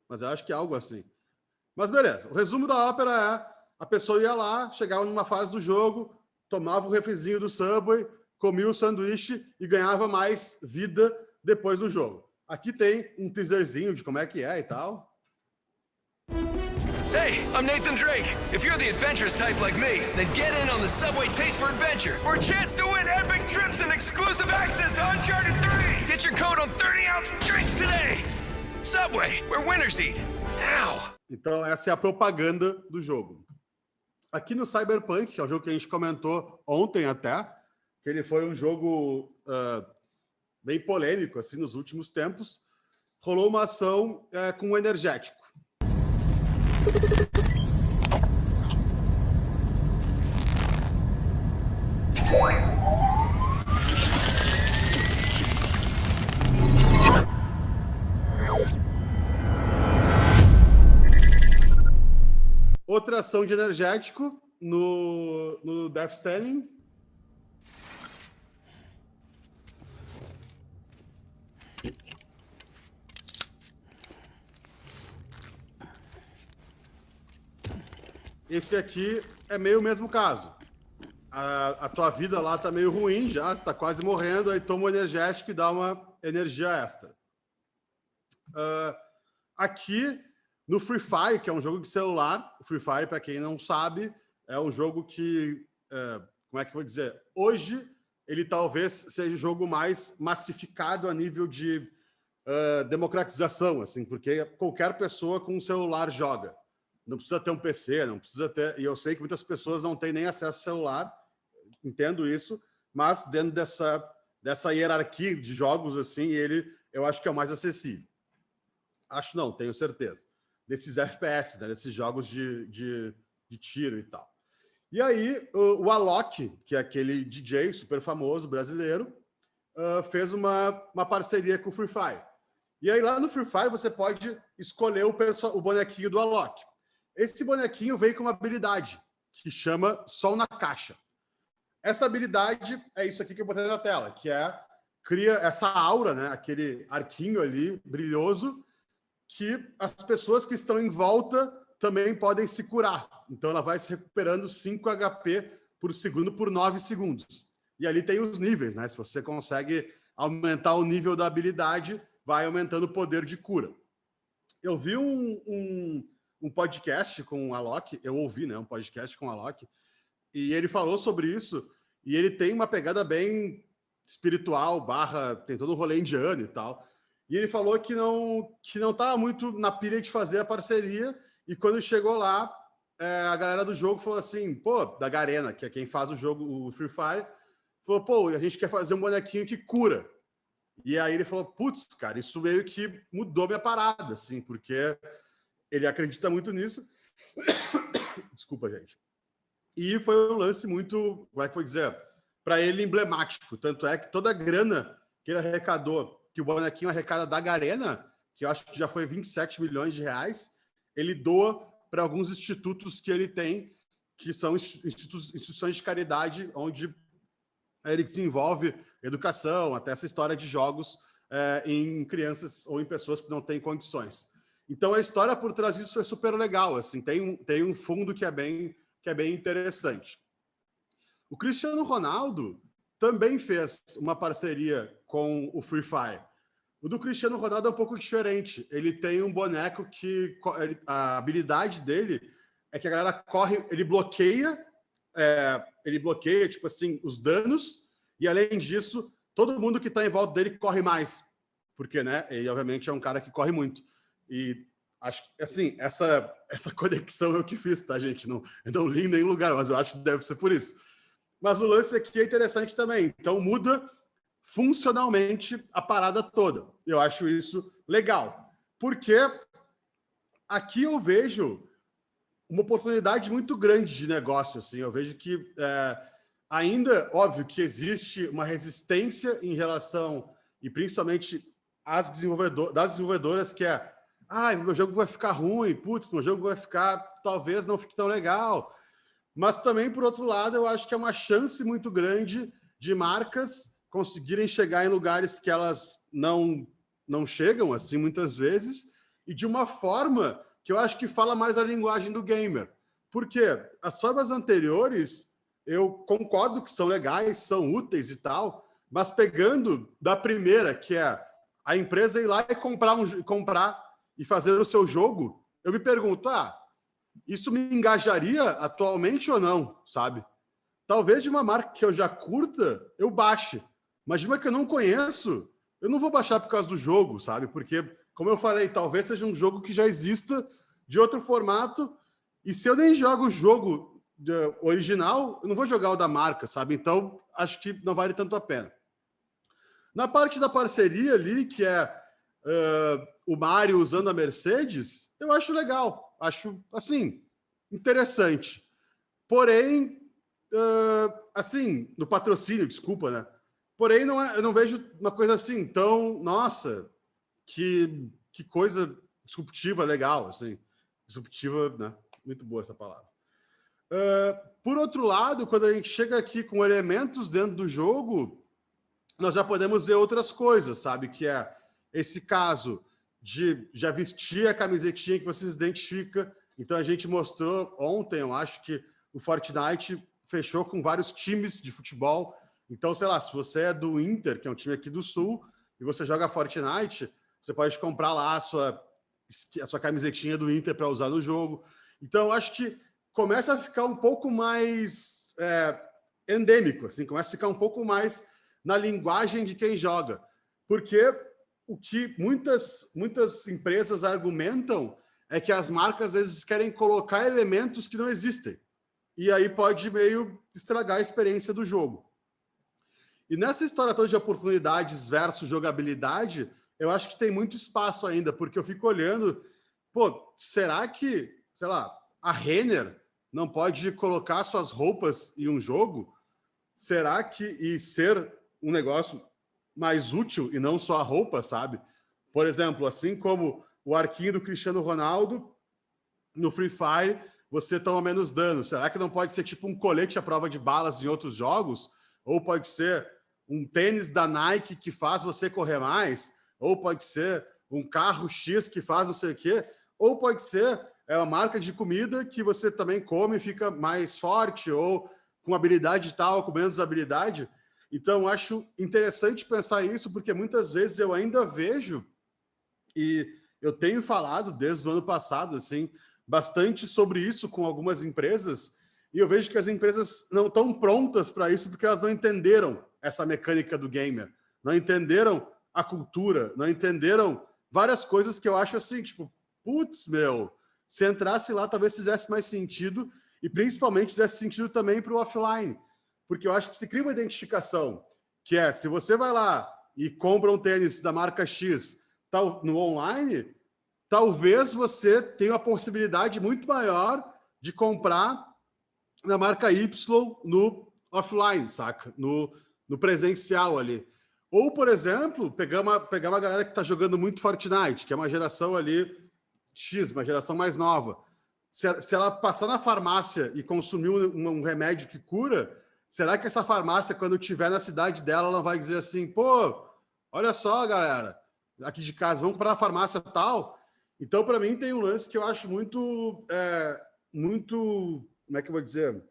Mas eu acho que é algo assim. Mas beleza. O resumo da ópera é a pessoa ia lá, chegava numa fase do jogo, tomava o refrizinho do Subway, comia o sanduíche e ganhava mais vida depois do jogo. Aqui tem um teaserzinho de como é que é e tal. Hey, I'm Nathan Drake. If you're the adventurous type like me, then get in on the Subway Taste for Adventure for a chance to win epic trips and exclusive access to Uncharted 3. Get your code on 30-ounce drinks today. Subway, where winners eat. Now. Então essa é a propaganda do jogo. Aqui no Cyberpunk, que é um jogo que a gente comentou ontem até, que ele foi um jogo bem polêmico assim nos últimos tempos, rolou uma ação com um energético. Outra ação de energético no Death Stranding. Esse aqui é meio o mesmo caso. A tua vida lá tá meio ruim já, você tá quase morrendo, aí toma um energético e dá uma energia extra. Aqui no Free Fire, que é um jogo de celular, o Free Fire, para quem não sabe, é um jogo que, como é que eu vou dizer? Hoje, ele talvez seja o jogo mais massificado a nível de democratização, assim, porque qualquer pessoa com um celular joga. Não precisa ter um PC, não precisa ter... E eu sei que muitas pessoas não têm nem acesso ao celular, entendo isso, mas dentro dessa hierarquia de jogos, assim, eu acho que é o mais acessível. Acho não, tenho certeza. Desses FPS, né, desses jogos de tiro e tal. E aí, o Alok, que é aquele DJ super famoso brasileiro, fez uma parceria com o Free Fire. E aí, lá no Free Fire, você pode escolher o bonequinho do Alok. Esse bonequinho vem com uma habilidade que chama Sol na Caixa. Essa habilidade é isso aqui que eu botei na tela, que cria essa aura, né, aquele arquinho ali brilhoso, que as pessoas que estão em volta também podem se curar. Então, ela vai se recuperando 5 HP por segundo por 9 segundos. E ali tem os níveis, né? Se você consegue aumentar o nível da habilidade, vai aumentando o poder de cura. Eu vi um podcast com o Alok, eu ouvi, né, um podcast com o Alok, e ele falou sobre isso, e ele tem uma pegada bem espiritual, tem todo um rolê indiano e tal. E ele falou que não estava muito na pilha de fazer a parceria, e quando chegou lá, a galera do jogo falou assim, pô, da Garena, que é quem faz o jogo, o Free Fire, falou, pô, a gente quer fazer um bonequinho que cura. E aí ele falou, putz, cara, isso meio que mudou minha parada, assim, porque ele acredita muito nisso. Desculpa, gente. E foi um lance muito, como é que foi dizer, para ele emblemático. Tanto é que toda a grana que ele arrecadou, que o bonequinho arrecada da Garena, que eu acho que já foi 27 milhões de reais, ele doa para alguns institutos que ele tem, que são instituições de caridade, onde ele desenvolve educação, até essa história de jogos em crianças ou em pessoas que não têm condições. Então, a história por trás disso é super legal, assim, tem um fundo que é bem interessante. O Cristiano Ronaldo também fez uma parceria com o Free Fire. O do Cristiano Ronaldo é um pouco diferente. Ele tem um boneco que... a habilidade dele é que a galera corre... Ele bloqueia, tipo assim, os danos, e além disso, todo mundo que está em volta dele corre mais, porque, né, ele obviamente é um cara que corre muito. E acho que, assim, essa conexão eu que fiz, tá, gente? Eu não li em nenhum lugar, mas eu acho que deve ser por isso. Mas o lance aqui é interessante também. Então, muda funcionalmente a parada toda. Eu acho isso legal. Porque aqui eu vejo uma oportunidade muito grande de negócio. Assim. Eu vejo que ainda, óbvio, que existe uma resistência em relação, e principalmente das desenvolvedoras, que é meu jogo vai ficar ruim, putz, meu jogo vai ficar, talvez não fique tão legal. Mas também, por outro lado, eu acho que é uma chance muito grande de marcas conseguirem chegar em lugares que elas não chegam, assim, muitas vezes, e de uma forma que eu acho que fala mais a linguagem do gamer. Porque as formas anteriores, eu concordo que são legais, são úteis e tal, mas pegando da primeira, que é a empresa ir lá e comprar e fazer o seu jogo, eu me pergunto, isso me engajaria atualmente ou não, sabe? Talvez de uma marca que eu já curta, eu baixe. Mas de uma que eu não conheço, eu não vou baixar por causa do jogo, sabe? Porque, como eu falei, talvez seja um jogo que já exista de outro formato, e se eu nem jogo o jogo original, eu não vou jogar o da marca, sabe? Então, acho que não vale tanto a pena. Na parte da parceria ali, que é o Mario usando a Mercedes, eu acho legal. Acho, assim, interessante. Porém, assim, no patrocínio, desculpa, né? Porém, eu não vejo uma coisa assim tão... Nossa, que coisa disruptiva, legal, assim. Disruptiva, né? Muito boa essa palavra. Por outro lado, quando a gente chega aqui com elementos dentro do jogo, nós já podemos ver outras coisas, sabe? Que é esse caso de já vestir a camisetinha que você se identifica. Então, a gente mostrou ontem, eu acho que o Fortnite fechou com vários times de futebol. Então, sei lá, se você é do Inter, que é um time aqui do Sul, e você joga Fortnite, você pode comprar lá a sua camisetinha do Inter para usar no jogo. Então, eu acho que começa a ficar um pouco mais endêmico, assim, começa a ficar um pouco mais na linguagem de quem joga. Porque o que muitas empresas argumentam é que as marcas, às vezes, querem colocar elementos que não existem. E aí pode meio estragar a experiência do jogo. E nessa história toda de oportunidades versus jogabilidade, eu acho que tem muito espaço ainda, porque eu fico olhando, será que, sei lá, a Renner não pode colocar suas roupas em um jogo? Será que e ser um negócio mais útil e não só a roupa, sabe? Por exemplo, assim como o arquinho do Cristiano Ronaldo no Free Fire, você toma menos dano. Será que não pode ser tipo um colete à prova de balas em outros jogos? Ou pode ser um tênis da Nike que faz você correr mais? Ou pode ser um carro X que faz não sei o quê? Ou pode ser uma marca de comida que você também come e fica mais forte, ou com habilidade tal, com menos habilidade. Então, acho interessante pensar isso, porque muitas vezes eu ainda vejo, e eu tenho falado desde o ano passado, assim, bastante sobre isso com algumas empresas, e eu vejo que as empresas não estão prontas para isso porque elas não entenderam essa mecânica do gamer, não entenderam a cultura, não entenderam várias coisas que eu acho assim, tipo, putz, se entrasse lá talvez fizesse mais sentido, e principalmente fizesse sentido também para o offline, porque eu acho que se cria uma identificação, que é, se você vai lá e compra um tênis da marca X no online, talvez você tenha uma possibilidade muito maior de comprar na marca Y no offline, saca? No presencial ali. Ou, por exemplo, pegar uma galera que está jogando muito Fortnite, que é uma geração ali X, uma geração mais nova. Se ela passar na farmácia e consumir um remédio que cura, será que essa farmácia, quando estiver na cidade dela, ela vai dizer assim, olha só, galera, aqui de casa, vamos comprar na farmácia tal? Então, para mim, tem um lance que eu acho muito, como é que eu vou dizer?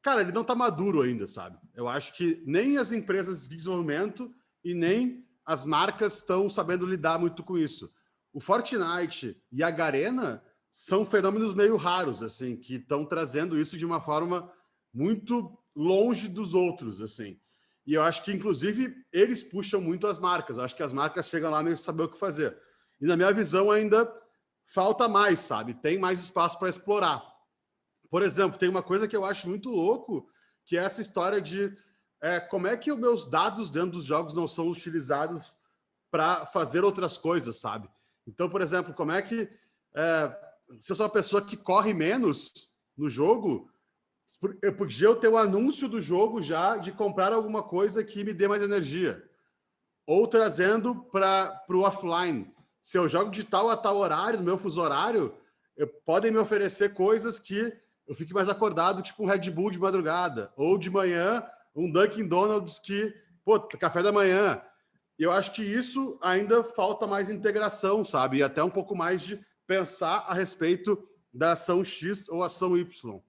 Cara, ele não está maduro ainda, sabe? Eu acho que nem as empresas de desenvolvimento e nem as marcas estão sabendo lidar muito com isso. O Fortnite e a Garena são fenômenos meio raros, assim, que estão trazendo isso de uma forma muito longe dos outros, assim. E eu acho que, inclusive, eles puxam muito as marcas. Eu acho que as marcas chegam lá meio saber o que fazer. E, na minha visão, ainda falta mais, sabe? Tem mais espaço para explorar. Por exemplo, tem uma coisa que eu acho muito louco, que é essa história de como é que os meus dados dentro dos jogos não são utilizados para fazer outras coisas, sabe? Então, por exemplo, como é que se eu sou uma pessoa que corre menos no jogo, eu podia ter o anúncio do jogo já de comprar alguma coisa que me dê mais energia. Ou trazendo para o offline. Se eu jogo de tal a tal horário, no meu fuso horário, podem me oferecer coisas que eu fique mais acordado, tipo um Red Bull de madrugada. Ou de manhã, um Dunkin' Donuts que, café da manhã. E eu acho que isso ainda falta mais integração, sabe? E até um pouco mais de pensar a respeito da ação X ou ação Y.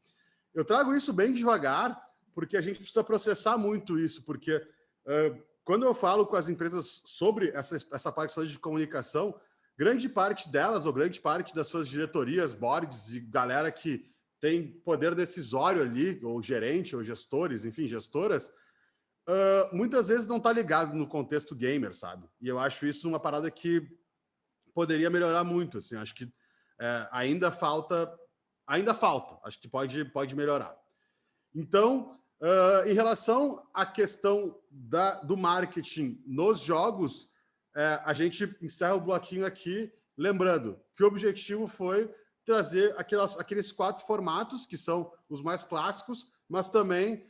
Eu trago isso bem devagar, porque a gente precisa processar muito isso, porque quando eu falo com as empresas sobre essa parte de comunicação, grande parte delas, ou grande parte das suas diretorias, boards e galera que tem poder decisório ali, ou gerente, ou gestores, enfim, gestoras, muitas vezes não está ligado no contexto gamer, sabe? E eu acho isso uma parada que poderia melhorar muito, assim, acho que ainda falta, acho que pode melhorar. Então, em relação à questão do marketing nos jogos, a gente encerra o bloquinho aqui, lembrando que o objetivo foi trazer aqueles 4 formatos, que são os mais clássicos, mas também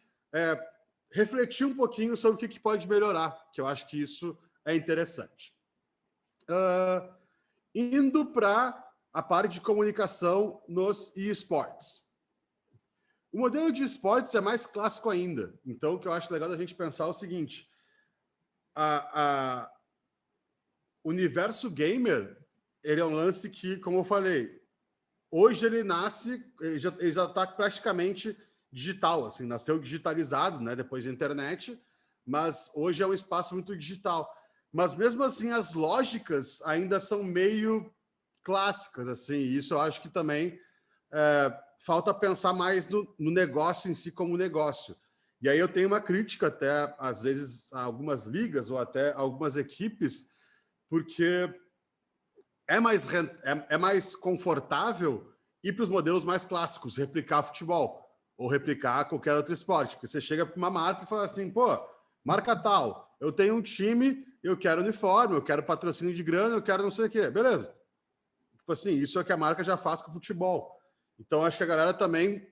refletir um pouquinho sobre o que pode melhorar, que eu acho que isso é interessante. Indo para a parte de comunicação nos eSports. O modelo de esportes é mais clássico ainda. Então, o que eu acho legal da gente pensar é o seguinte: o universo gamer, ele é um lance que, como eu falei, hoje ele já está praticamente digital, assim, nasceu digitalizado, né, depois da internet, mas hoje é um espaço muito digital. Mas mesmo assim, as lógicas ainda são meio clássicas, assim, e isso eu acho que também falta pensar mais no negócio em si como negócio. E aí eu tenho uma crítica até, às vezes, a algumas ligas ou até algumas equipes, porque é mais confortável ir para os modelos mais clássicos, replicar futebol ou replicar qualquer outro esporte. Porque você chega para uma marca e fala assim, marca tal, eu tenho um time, eu quero uniforme, eu quero patrocínio de grana, eu quero não sei o quê. Beleza. Tipo assim, isso é o que a marca já faz com o futebol. Então, acho que a galera também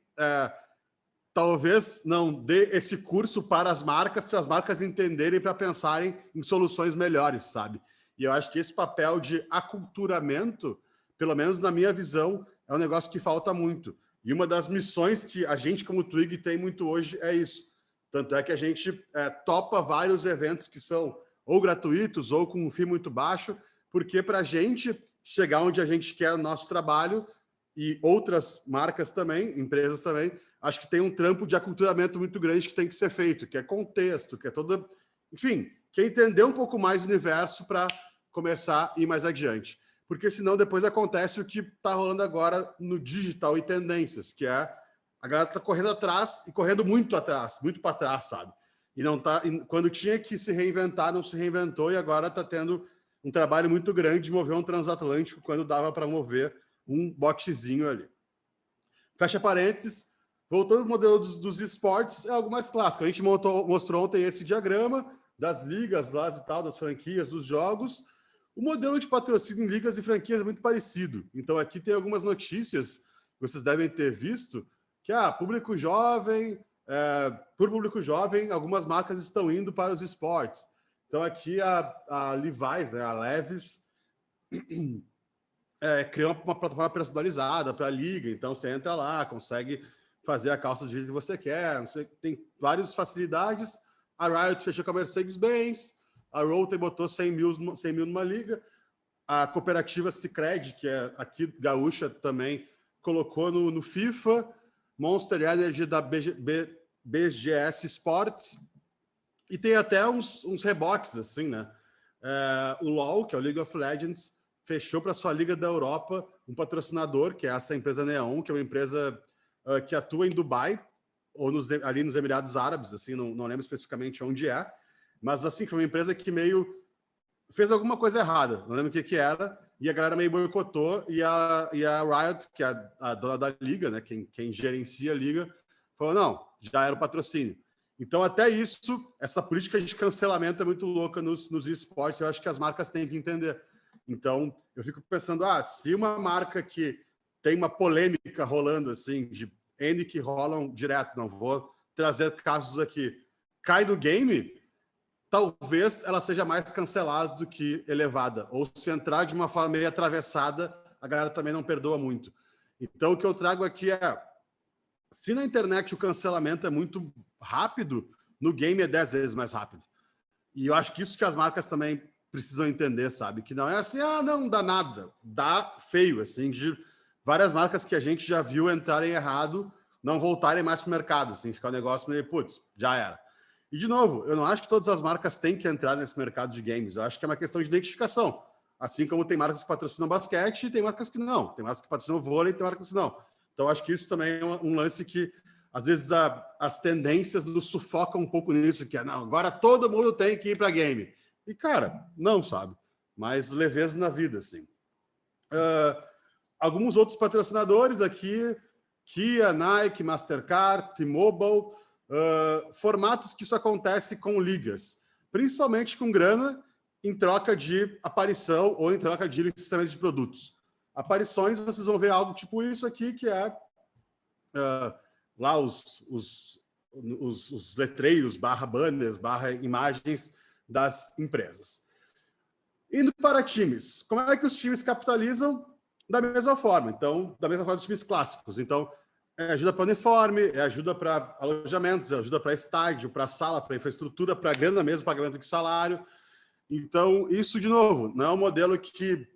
talvez não dê esse curso para as marcas entenderem, para pensarem em soluções melhores, sabe? E eu acho que esse papel de aculturamento, pelo menos na minha visão, é um negócio que falta muito. E uma das missões que a gente, como Twig, tem muito hoje é isso. Tanto é que a gente topa vários eventos que são ou gratuitos ou com um FII muito baixo, porque para a gente chegar onde a gente quer o nosso trabalho, e outras marcas também, empresas também, acho que tem um trampo de aculturamento muito grande que tem que ser feito, que é contexto, que é todo... Enfim, que é entender um pouco mais o universo para começar a ir mais adiante. Porque senão depois acontece o que está rolando agora no digital e tendências, que é a galera está correndo atrás e correndo muito atrás, muito para trás, sabe? E não tá, quando tinha que se reinventar, não se reinventou, e agora está tendo um trabalho muito grande de mover um transatlântico quando dava para mover um botezinho ali. Fecha parênteses. Voltando ao modelo dos esportes, é algo mais clássico. A gente mostrou ontem esse diagrama das ligas lá e tal, das franquias, dos jogos. O modelo de patrocínio em ligas e franquias é muito parecido. Então, aqui tem algumas notícias que vocês devem ter visto, que, público jovem, por público jovem, algumas marcas estão indo para os esportes. Então, aqui a Levi's, né, a Levi's, criou uma plataforma personalizada para a liga. Então, você entra lá, consegue fazer a calça do jeito que você quer. Você tem várias facilidades. A Riot fechou com a Mercedes-Benz. A Roten botou 100 mil numa liga. A cooperativa Cicred, que é aqui gaúcha também, colocou no FIFA. Monster Energy da BGS Sports. E tem até uns rebotes, assim, né? O LoL, que é o League of Legends, fechou para sua Liga da Europa um patrocinador, que é essa empresa Neon, que é uma empresa que atua em Dubai. ou ali nos Emirados Árabes, assim, não lembro especificamente onde é, mas assim, foi uma empresa que meio fez alguma coisa errada, não lembro o que era, e a galera meio boicotou, e a Riot, que é a dona da liga, né, quem gerencia a liga, falou, não, já era o patrocínio. Então, até isso, essa política de cancelamento é muito louca nos esportes, eu acho que as marcas têm que entender. Então, eu fico pensando, se uma marca que tem uma polêmica rolando, assim, de N que rolam direto, não vou trazer casos aqui, cai no game, talvez ela seja mais cancelada do que elevada. Ou se entrar de uma forma meio atravessada, a galera também não perdoa muito. Então, o que eu trago aqui é, se na internet o cancelamento é muito rápido, no game é 10 vezes mais rápido. E eu acho que isso que as marcas também precisam entender, sabe? Que não é assim, não dá nada. Dá feio, assim, de várias marcas que a gente já viu entrarem errado, não voltarem mais para o mercado, assim, ficar um negócio meio, putz, já era. E, de novo, eu não acho que todas as marcas têm que entrar nesse mercado de games. Eu acho que é uma questão de identificação. Assim como tem marcas que patrocinam basquete, tem marcas que não. Tem marcas que patrocinam vôlei, tem marcas que não. Então, acho que isso também é um lance que, às vezes, as tendências nos sufocam um pouco nisso, que é, não, agora todo mundo tem que ir para game. E, cara, não, sabe? Mas leveza na vida, assim. Alguns outros patrocinadores aqui, Kia, Nike, Mastercard, T-Mobile, formatos que isso acontece com ligas, principalmente com grana em troca de aparição ou em troca de licenciamento de produtos. Aparições, vocês vão ver algo tipo isso aqui, que é lá os letreiros, /banners, /imagens das empresas. Indo para times, como é que os times capitalizam? Da mesma forma, então, da mesma forma dos times clássicos. Então, ajuda para uniforme, ajuda para alojamentos, ajuda para estádio, para sala, para infraestrutura, para grana mesmo, pagamento de salário. Então, isso, de novo, não é um modelo que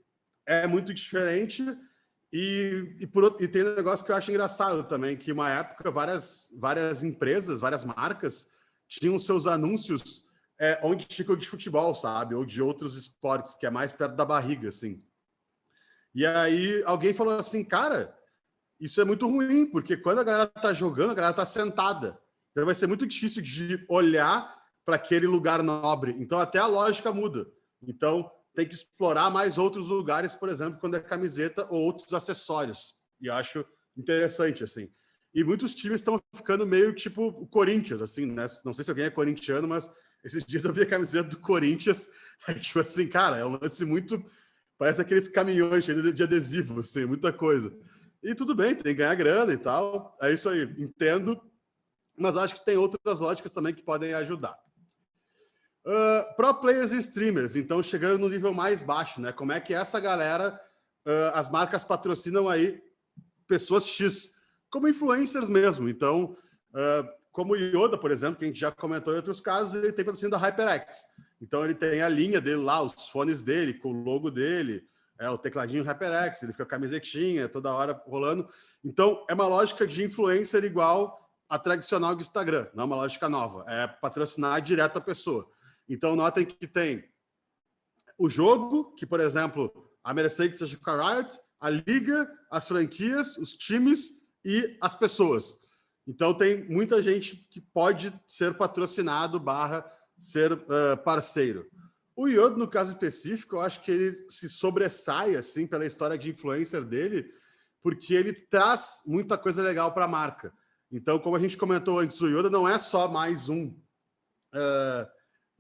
é muito diferente e tem um negócio que eu acho engraçado também, que uma época várias empresas, várias marcas tinham seus anúncios onde ficam de futebol, sabe? Ou de outros esportes, que é mais perto da barriga, assim. E aí alguém falou assim, cara, isso é muito ruim, porque quando a galera tá jogando, a galera tá sentada. Então vai ser muito difícil de olhar para aquele lugar nobre. Então até a lógica muda. Então tem que explorar mais outros lugares, por exemplo, quando é camiseta ou outros acessórios. E eu acho interessante, assim. E muitos times estão ficando meio tipo o Corinthians, assim, né? Não sei se alguém é corintiano, mas esses dias eu vi a camiseta do Corinthians. Tipo assim, cara, é um lance muito... Parece aqueles caminhões cheios de adesivo, assim, muita coisa. E tudo bem, tem que ganhar grana e tal. É isso aí, entendo. Mas acho que tem outras lógicas também que podem ajudar. Pro players e streamers, então chegando no nível mais baixo, né? Como é que essa galera, as marcas patrocinam aí pessoas X, como influencers mesmo. Então, como o Yoda, por exemplo, que a gente já comentou em outros casos, ele tem patrocínio da HyperX. Então ele tem a linha dele lá, os fones dele, com o logo dele, o tecladinho HyperX, ele fica com a camisetinha toda hora rolando. Então é uma lógica de influencer igual a tradicional de Instagram, não é uma lógica nova, é patrocinar direto a pessoa. Então notem que tem o jogo, que por exemplo, a Mercedes seja com a Riot, a liga, as franquias, os times e as pessoas. Então tem muita gente que pode ser patrocinado / ser parceiro. O Yoda, no caso específico, eu acho que ele se sobressai assim pela história de influencer dele, porque ele traz muita coisa legal para a marca. Então, como a gente comentou antes, o Yoda não é só mais não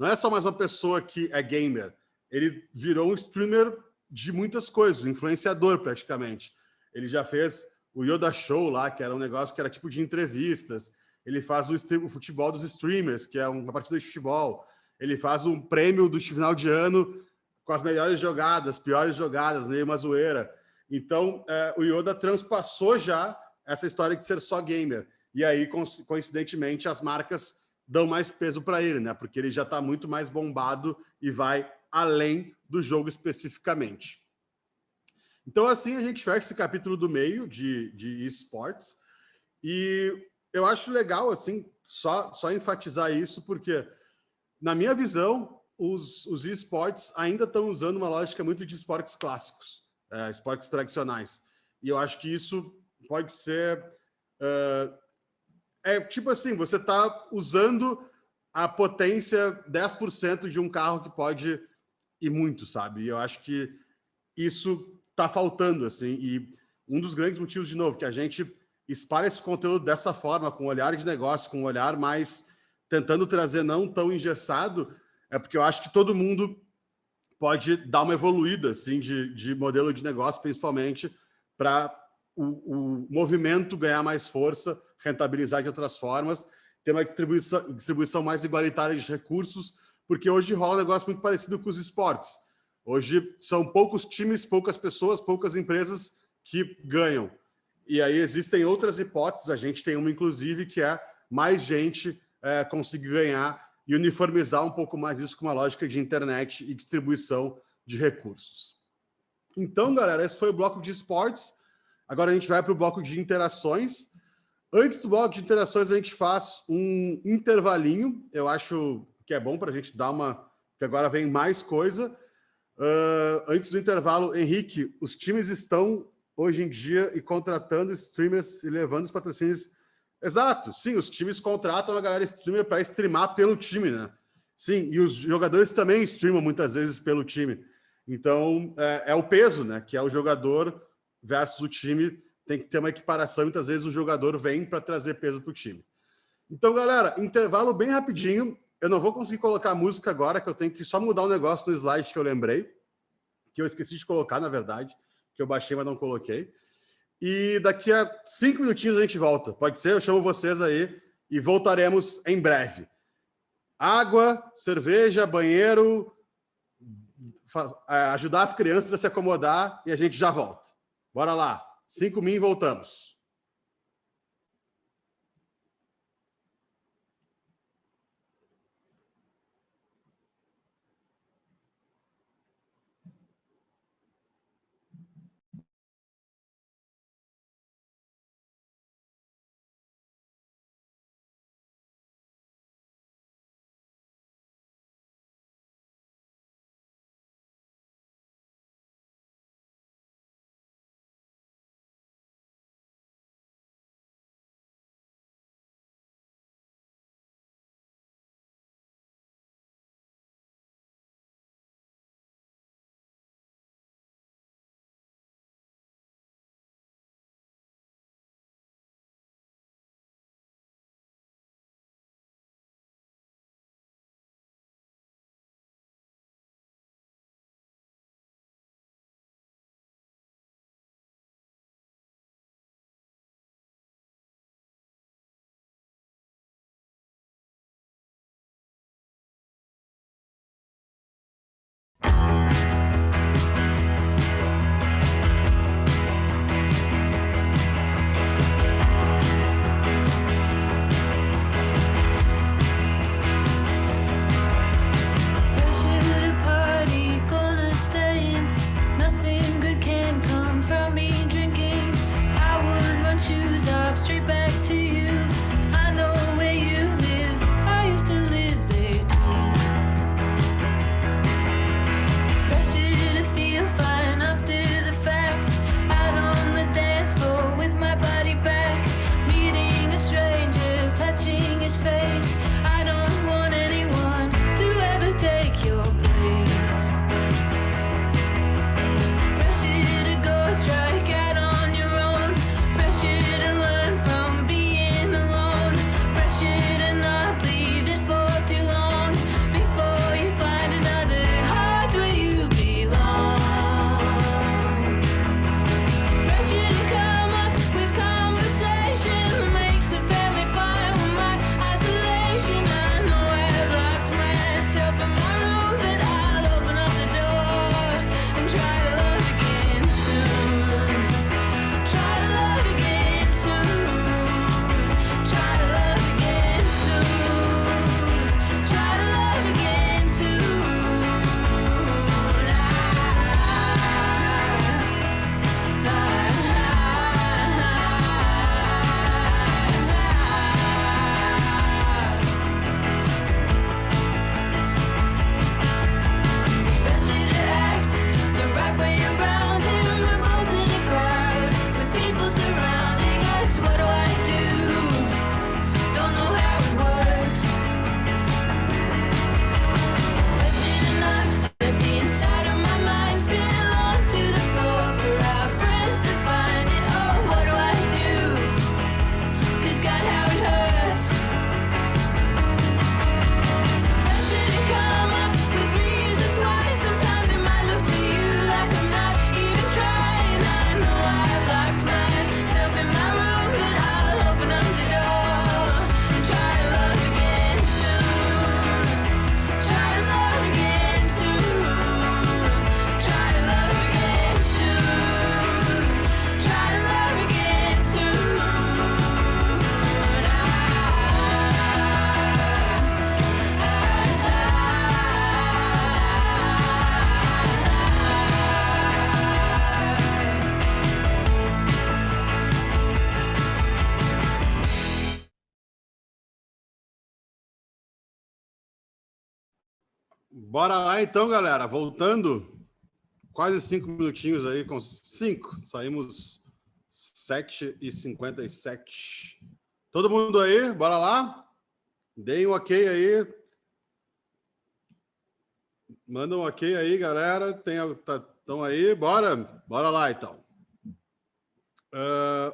é só mais uma pessoa que é gamer. Ele virou um streamer de muitas coisas, um influenciador praticamente. Ele já fez o Yoda Show lá, que era um negócio que era tipo de entrevistas. Ele faz o futebol dos streamers, que é uma partida de futebol. Ele faz um prêmio do final de ano com as melhores jogadas, piores jogadas, meio uma zoeira. Então, o Yoda transpassou já essa história de ser só gamer. E aí, coincidentemente, as marcas dão mais peso para ele, né? Porque ele já está muito mais bombado e vai além do jogo especificamente. Então, assim, a gente fecha esse capítulo do meio de esportes. E eu acho legal, assim, só enfatizar isso, porque, na minha visão, os esportes ainda estão usando uma lógica muito de esportes clássicos, esportes tradicionais. E eu acho que isso pode ser... é tipo assim, você está usando a potência 10% de um carro que pode ir muito, sabe? E eu acho que isso está faltando, assim, e um dos grandes motivos, de novo, que a gente espalha esse conteúdo dessa forma, com um olhar de negócio, com um olhar mais tentando trazer não tão engessado, é porque eu acho que todo mundo pode dar uma evoluída, assim, de modelo de negócio, principalmente para o movimento ganhar mais força, rentabilizar de outras formas, ter uma distribuição mais igualitária de recursos, porque hoje rola um negócio muito parecido com os esportes. Hoje são poucos times, poucas pessoas, poucas empresas que ganham. E aí existem outras hipóteses, a gente tem uma, inclusive, que é mais gente conseguir ganhar e uniformizar um pouco mais isso com uma lógica de internet e distribuição de recursos. Então, galera, esse foi o bloco de esportes. Agora a gente vai para o bloco de interações. Antes do bloco de interações, a gente faz um intervalinho. Eu acho que é bom para a gente dar uma... Porque agora vem mais coisa. Antes do intervalo, Henrique, os times estão, hoje em dia, e contratando streamers e levando os patrocínios. Exato, sim, os times contratam a galera streamer para streamar pelo time, né? Sim, e os jogadores também streamam muitas vezes pelo time. Então, é o peso, né? Que é o jogador versus o time. Tem que ter uma equiparação, muitas vezes o jogador vem para trazer peso para o time. Então, galera, intervalo bem rapidinho. Eu não vou conseguir colocar a música agora, que eu tenho que só mudar um negócio no slide que eu lembrei, que eu esqueci de colocar, na verdade, que eu baixei, mas não coloquei. E daqui a 5 minutinhos a gente volta. Pode ser? Eu chamo vocês aí e voltaremos em breve. Água, cerveja, banheiro, ajudar as crianças a se acomodar e a gente já volta. Bora lá. 5 min e voltamos. Bora lá então, galera. Voltando, quase 5 minutinhos aí, com 5. Saímos 7h57. Todo mundo aí? Bora lá? Deem um ok aí. Manda um ok aí, galera. Estão aí? Bora lá então.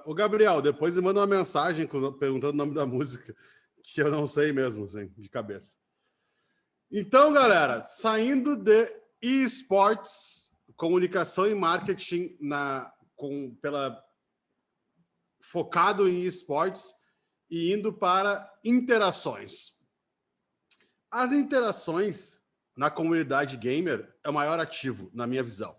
O Gabriel, depois me manda uma mensagem perguntando o nome da música, que eu não sei mesmo, assim, de cabeça. Então, galera, saindo de eSports, comunicação e marketing focado em eSports e indo para interações. As interações na comunidade gamer é o maior ativo, na minha visão.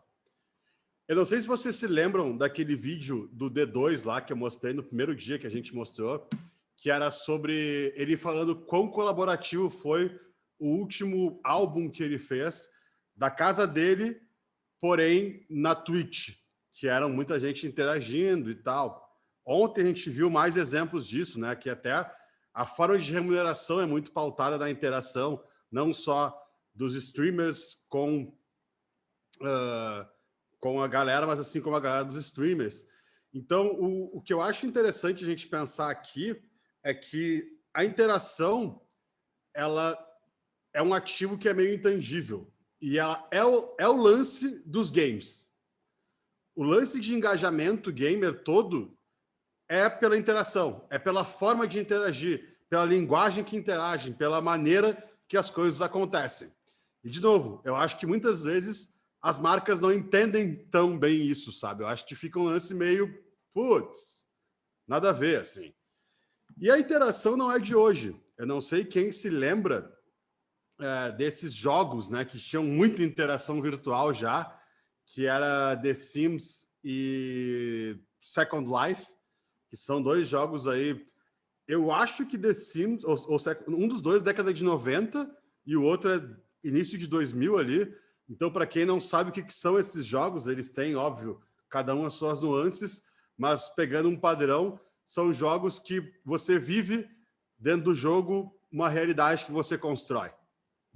Eu não sei se vocês se lembram daquele vídeo do D2 lá que eu mostrei no primeiro dia que a gente mostrou, que era sobre ele falando quão colaborativo foi o último álbum que ele fez da casa dele, porém na Twitch, que eram muita gente interagindo e tal. Ontem a gente viu mais exemplos disso, né? Que até a forma de remuneração é muito pautada na interação, não só dos streamers com a galera, mas assim como a galera dos streamers. Então, o que eu acho interessante a gente pensar aqui é que a interação, ela é um ativo que é meio intangível. E ela é o lance dos games. O lance de engajamento gamer todo é pela interação, é pela forma de interagir, pela linguagem que interagem, pela maneira que as coisas acontecem. E, de novo, eu acho que muitas vezes as marcas não entendem tão bem isso, sabe? Eu acho que fica um lance meio, putz, nada a ver, assim. E a interação não é de hoje. Eu não sei quem se lembra desses jogos, né, que tinham muita interação virtual já, que era The Sims e Second Life, que são 2 jogos aí. Eu acho que The Sims, um dos dois década de 90 e o outro é início de 2000 ali. Então, para quem não sabe o que são esses jogos, eles têm, óbvio, cada um as suas nuances, mas pegando um padrão, são jogos que você vive dentro do jogo uma realidade que você constrói.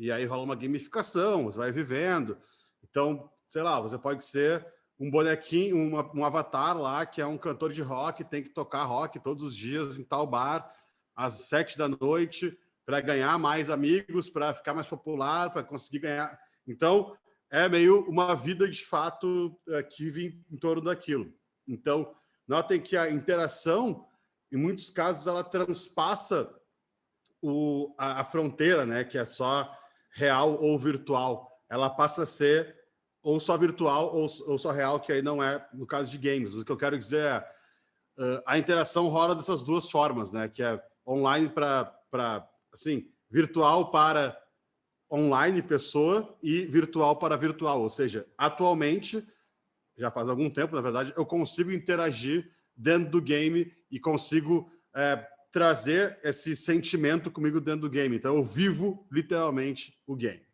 E aí rola uma gamificação, você vai vivendo. Então, sei lá, você pode ser um bonequinho, um avatar lá, que é um cantor de rock, tem que tocar rock todos os dias em tal bar, às 7 da noite, para ganhar mais amigos, para ficar mais popular, para conseguir ganhar. Então, é meio uma vida, de fato, que vem em torno daquilo. Então, notem que a interação, em muitos casos, ela transpassa a fronteira, né, que é só real ou virtual. Ela passa a ser ou só virtual ou só real, que aí não é no caso de games. O que eu quero dizer é a interação rola dessas duas formas, né, que é online assim, virtual para online, pessoa, e virtual para virtual. Ou seja, atualmente, já faz algum tempo, na verdade, eu consigo interagir dentro do game e consigo trazer esse sentimento comigo dentro do game. Então, eu vivo, literalmente, o game.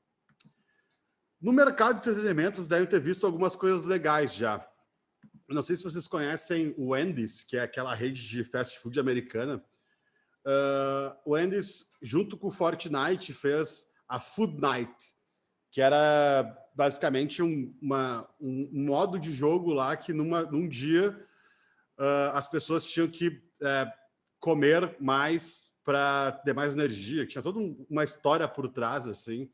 No mercado de entretenimento, vocês devem ter visto algumas coisas legais já. Eu não sei se vocês conhecem o Wendy's, que é aquela rede de fast food americana. O Wendy's, junto com o Fortnite, fez a Food Night, que era basicamente um modo de jogo lá que num dia as pessoas tinham que comer mais para ter mais energia, que tinha toda uma história por trás, assim.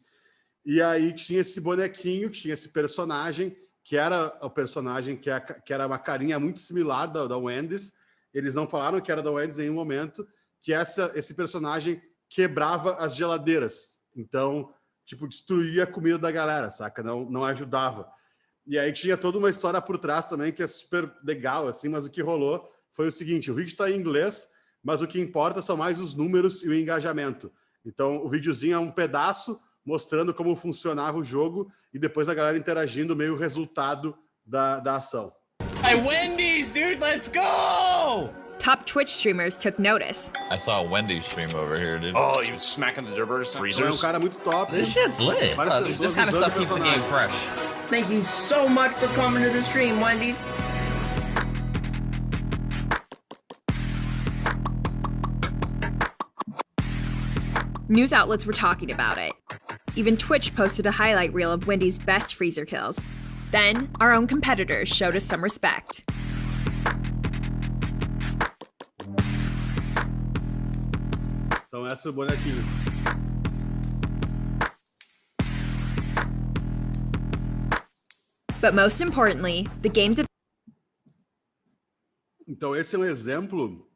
E aí tinha esse bonequinho, tinha esse personagem, que era o personagem que era uma carinha muito similar da Wendy's. Eles não falaram que era da Wendy's em nenhum momento, que esse personagem quebrava as geladeiras. Então, tipo, destruía a comida da galera, saca? Não ajudava. E aí tinha toda uma história por trás também, que é super legal, assim, mas o que rolou foi o seguinte: o vídeo está em inglês, mas o que importa são mais os números e o engajamento. Então, o videozinho é um pedaço mostrando como funcionava o jogo e depois a galera interagindo meio o resultado da ação. Hey, Wendy's, dude, let's go! Top Twitch streamers took notice. I saw a Wendy's stream over here, dude. Oh, you smacking the dippers, freezers. É um cara muito top. This shit's lit. This kind of stuff keeps the game fresh. Thank you so much for coming to the stream, Wendy's. News outlets were talking about it. Even Twitch posted a highlight reel of Wendy's best freezer kills. Then, our own competitors showed us some respect. Então essa é o bonequinho. But most importantly, the game Então esse é um exemplo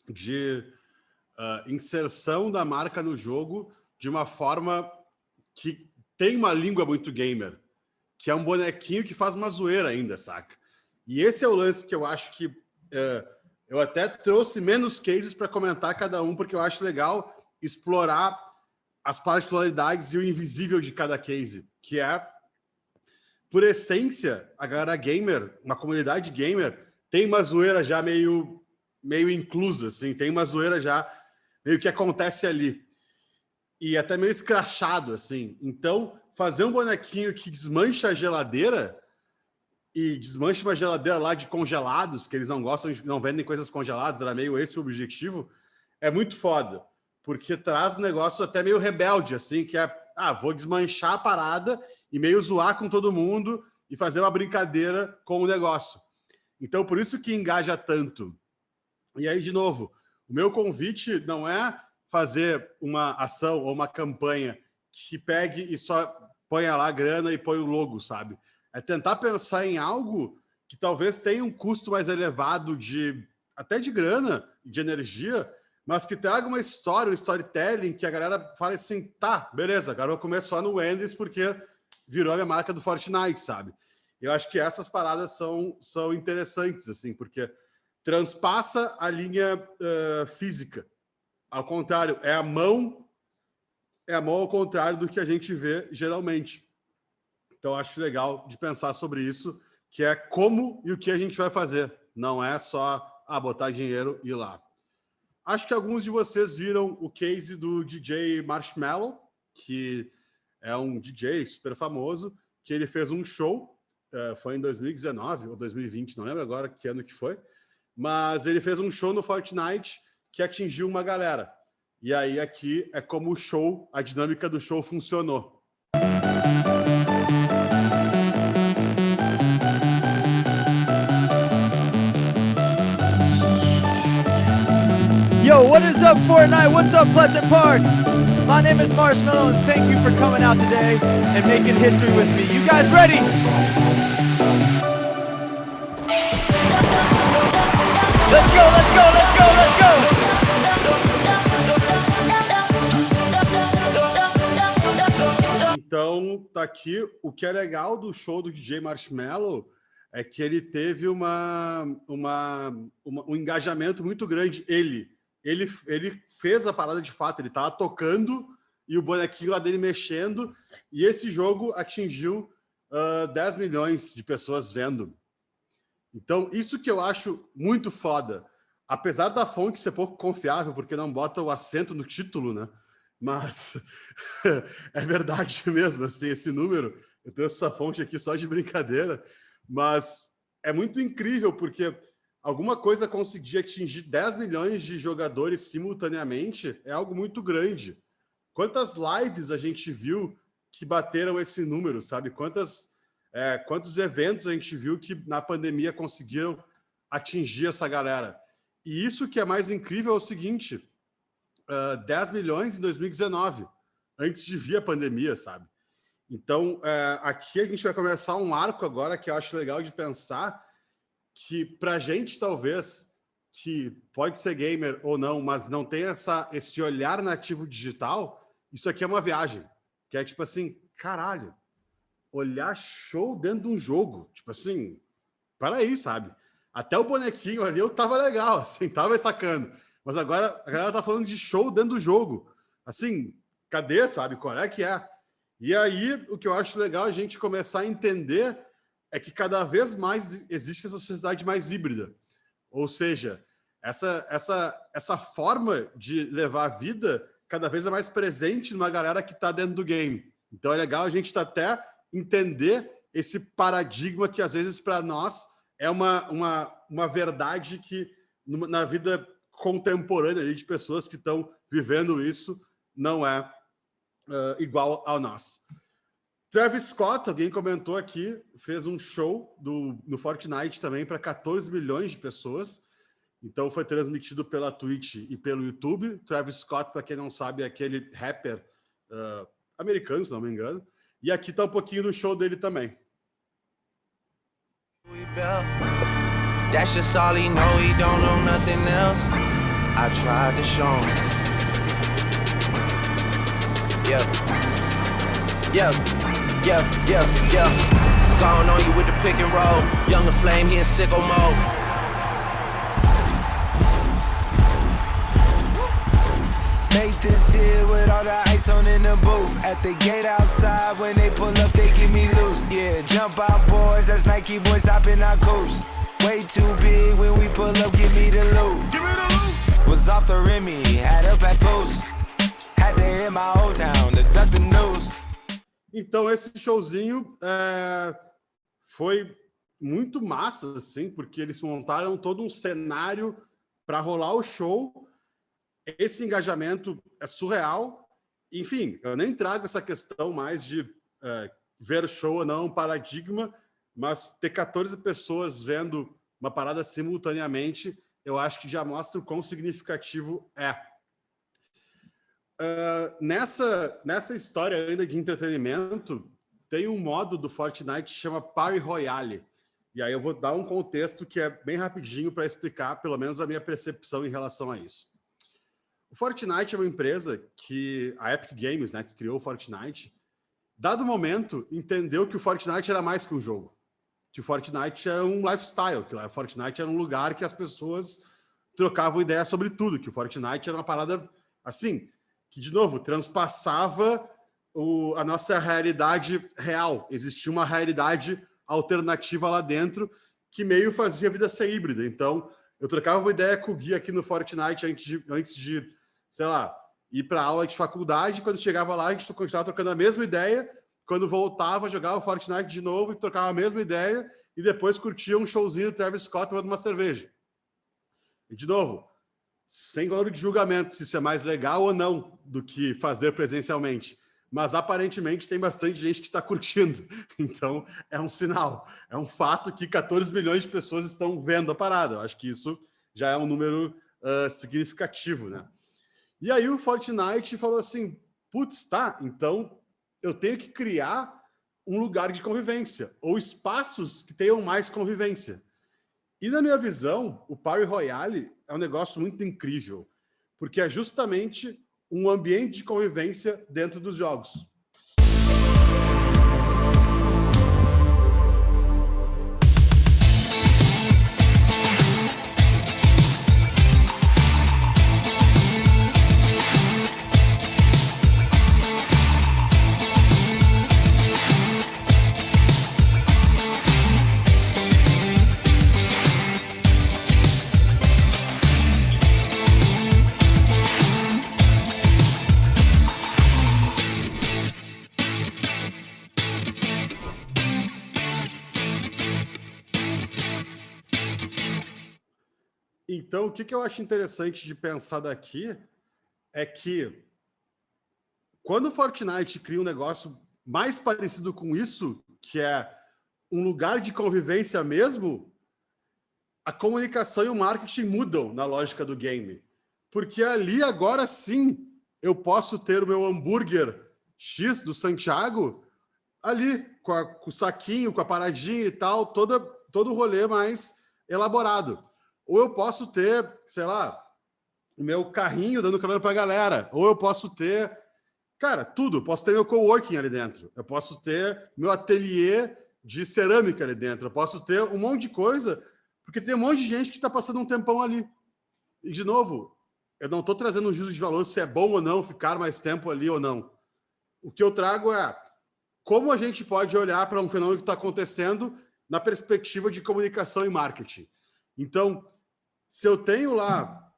de inserção da marca no jogo de uma forma que tem uma língua muito gamer, que é um bonequinho que faz uma zoeira ainda, saca? E esse é o lance que eu acho que eu até trouxe menos cases para comentar cada um, porque eu acho legal explorar as particularidades e o invisível de cada case, que é, por essência, a galera gamer, uma comunidade gamer, tem uma zoeira já meio inclusa, assim, tem uma zoeira já meio que acontece ali. E até meio escrachado, assim. Então, fazer um bonequinho que desmancha a geladeira e desmancha uma geladeira lá de congelados, que eles não gostam, não vendem coisas congeladas, era meio esse o objetivo, é muito foda. Porque traz um negócio até meio rebelde, assim, que é, vou desmanchar a parada e meio zoar com todo mundo e fazer uma brincadeira com o negócio. Então, por isso que engaja tanto. E aí, de novo, o meu convite não é fazer uma ação ou uma campanha que pegue e só ponha lá a grana e põe o logo, sabe? É tentar pensar em algo que talvez tenha um custo mais elevado até de grana e de energia, mas que traga uma história, um storytelling, que a galera fale assim, tá, beleza, agora eu vou comer só no Wendy's porque virou a minha marca do Fortnite, sabe? Eu acho que essas paradas são interessantes, assim, porque transpassa a linha física. Ao contrário, é a mão ao contrário do que a gente vê geralmente. Então, acho legal de pensar sobre isso, que é como e o que a gente vai fazer. Não é só botar dinheiro e ir lá. Acho que alguns de vocês viram o case do DJ Marshmello, que é um DJ super famoso, que ele fez um show, foi em 2019 ou 2020, não lembro agora que ano que foi, mas ele fez um show no Fortnite que atingiu uma galera. E aí aqui é como a dinâmica do show funcionou. Yo, what is up, Fortnite? What's up, Pleasant Park? My name is Marshmello, and thank you for coming out today and making history with me. You guys ready? Let's go, let's go, let's go, let's go! Então, tá aqui. O que é legal do show do DJ Marshmello é que ele teve um engajamento muito grande. Ele fez a parada de fato, ele tava tocando e o bonequinho lá dele mexendo, e esse jogo atingiu 10 milhões de pessoas vendo. Então, isso que eu acho muito foda. Apesar da fonte ser pouco confiável, porque não bota o acento no título, né? Mas é verdade mesmo, assim, esse número. Eu tenho essa fonte aqui só de brincadeira, mas é muito incrível, porque alguma coisa conseguir atingir 10 milhões de jogadores simultaneamente é algo muito grande. Quantas lives a gente viu que bateram esse número, sabe? Quantos eventos a gente viu que na pandemia conseguiram atingir essa galera? E isso que é mais incrível é o seguinte, 10 milhões em 2019, antes de vir a pandemia, sabe? Então, aqui a gente vai começar um arco agora que eu acho legal de pensar, que pra gente, talvez, que pode ser gamer ou não, mas não tem esse olhar nativo digital, isso aqui é uma viagem. Que é tipo assim, caralho, olhar show dentro de um jogo. Tipo assim, para aí, sabe? Até o bonequinho ali eu tava legal, assim, tava sacando. Mas agora a galera tá falando de show dentro do jogo. Assim, cadê, sabe? Qual é que é? E aí, o que eu acho legal a gente começar a entender é que cada vez mais existe essa sociedade mais híbrida. Ou seja, essa forma de levar a vida cada vez é mais presente numa galera que está dentro do game. Então é legal a gente até entender esse paradigma que às vezes para nós é uma verdade que na vida contemporânea ali, de pessoas que estão vivendo isso não é igual ao nosso. Travis Scott, alguém comentou aqui, fez um show no Fortnite também para 14 milhões de pessoas. Então foi transmitido pela Twitch e pelo YouTube. Travis Scott, para quem não sabe, é aquele rapper americano, se não me engano. E aqui tá um pouquinho do show dele também. That's just all he know, he don't know nothing else. I tried to show him. Yeah. Going on you with the pick and roll. Younger flame, he in sicko mode. Make this here with all the ice on in the booth. At the gate outside, when they pull up, they give me loose. Yeah, jump out, boys. That's Nike boys hopping our coast. Way too big when we pull up, give me the loot. Give me the loot. Was off the Remy, had up at post. Had to hit my old town to duck the news. Então esse showzinho foi muito massa, assim, porque eles montaram todo um cenário para rolar o show. Esse engajamento é surreal. Enfim, eu nem trago essa questão mais de ver show ou não, um paradigma, mas ter 14 pessoas vendo uma parada simultaneamente, eu acho que já mostra o quão significativo é. Nessa história ainda de entretenimento, tem um modo do Fortnite que chama Party Royale. E aí eu vou dar um contexto que é bem rapidinho para explicar, pelo menos, a minha percepção em relação a isso. O Fortnite é uma empresa que, a Epic Games, né, que criou o Fortnite, dado momento, entendeu que o Fortnite era mais que um jogo. Que o Fortnite era um lifestyle, que o Fortnite era um lugar que as pessoas trocavam ideia sobre tudo, que o Fortnite era uma parada, assim, que, de novo, transpassava a nossa realidade real. Existia uma realidade alternativa lá dentro que meio fazia a vida ser híbrida. Então, eu trocava uma ideia com o Gui aqui no Fortnite antes de sei lá, ir para aula de faculdade. Quando chegava lá, a gente continuava trocando a mesma ideia. Quando voltava, jogava o Fortnite de novo e trocava a mesma ideia. E depois curtia um showzinho do Travis Scott tomando uma cerveja. E, de novo, sem valor de julgamento se isso é mais legal ou não do que fazer presencialmente. Mas, aparentemente, tem bastante gente que está curtindo. Então, é um sinal. É um fato que 14 milhões de pessoas estão vendo a parada. Eu acho que isso já é um número significativo, né? E aí o Fortnite falou assim, putz, tá, então eu tenho que criar um lugar de convivência, ou espaços que tenham mais convivência. E na minha visão, o Party Royale é um negócio muito incrível, porque é justamente um ambiente de convivência dentro dos jogos. Então, o que eu acho interessante de pensar daqui é que quando o Fortnite cria um negócio mais parecido com isso, que é um lugar de convivência mesmo, a comunicação e o marketing mudam na lógica do game. Porque ali, agora sim, eu posso ter o meu hambúrguer X do Santiago ali, com o saquinho, com a paradinha e tal, todo o rolê mais elaborado. Ou eu posso ter, sei lá, o meu carrinho dando carona para a galera. Ou eu posso ter, cara, tudo. Eu posso ter meu coworking ali dentro. Eu posso ter meu ateliê de cerâmica ali dentro. Eu posso ter um monte de coisa, porque tem um monte de gente que está passando um tempão ali. E, de novo, eu não estou trazendo um juízo de valor se é bom ou não ficar mais tempo ali ou não. O que eu trago é como a gente pode olhar para um fenômeno que está acontecendo na perspectiva de comunicação e marketing. Então, se eu tenho lá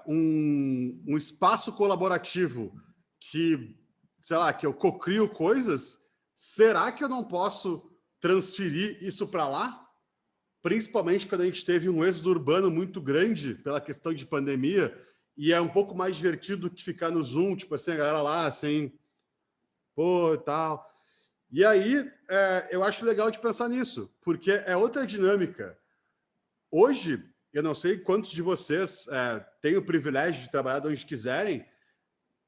um espaço colaborativo que, sei lá, que eu cocrio coisas, será que eu não posso transferir isso para lá? Principalmente quando a gente teve um êxodo urbano muito grande pela questão de pandemia e é um pouco mais divertido que ficar no Zoom, tipo assim, a galera lá, assim, pô, e tal. E aí, eu acho legal de pensar nisso, porque é outra dinâmica. Hoje, eu não sei quantos de vocês têm o privilégio de trabalhar de onde quiserem,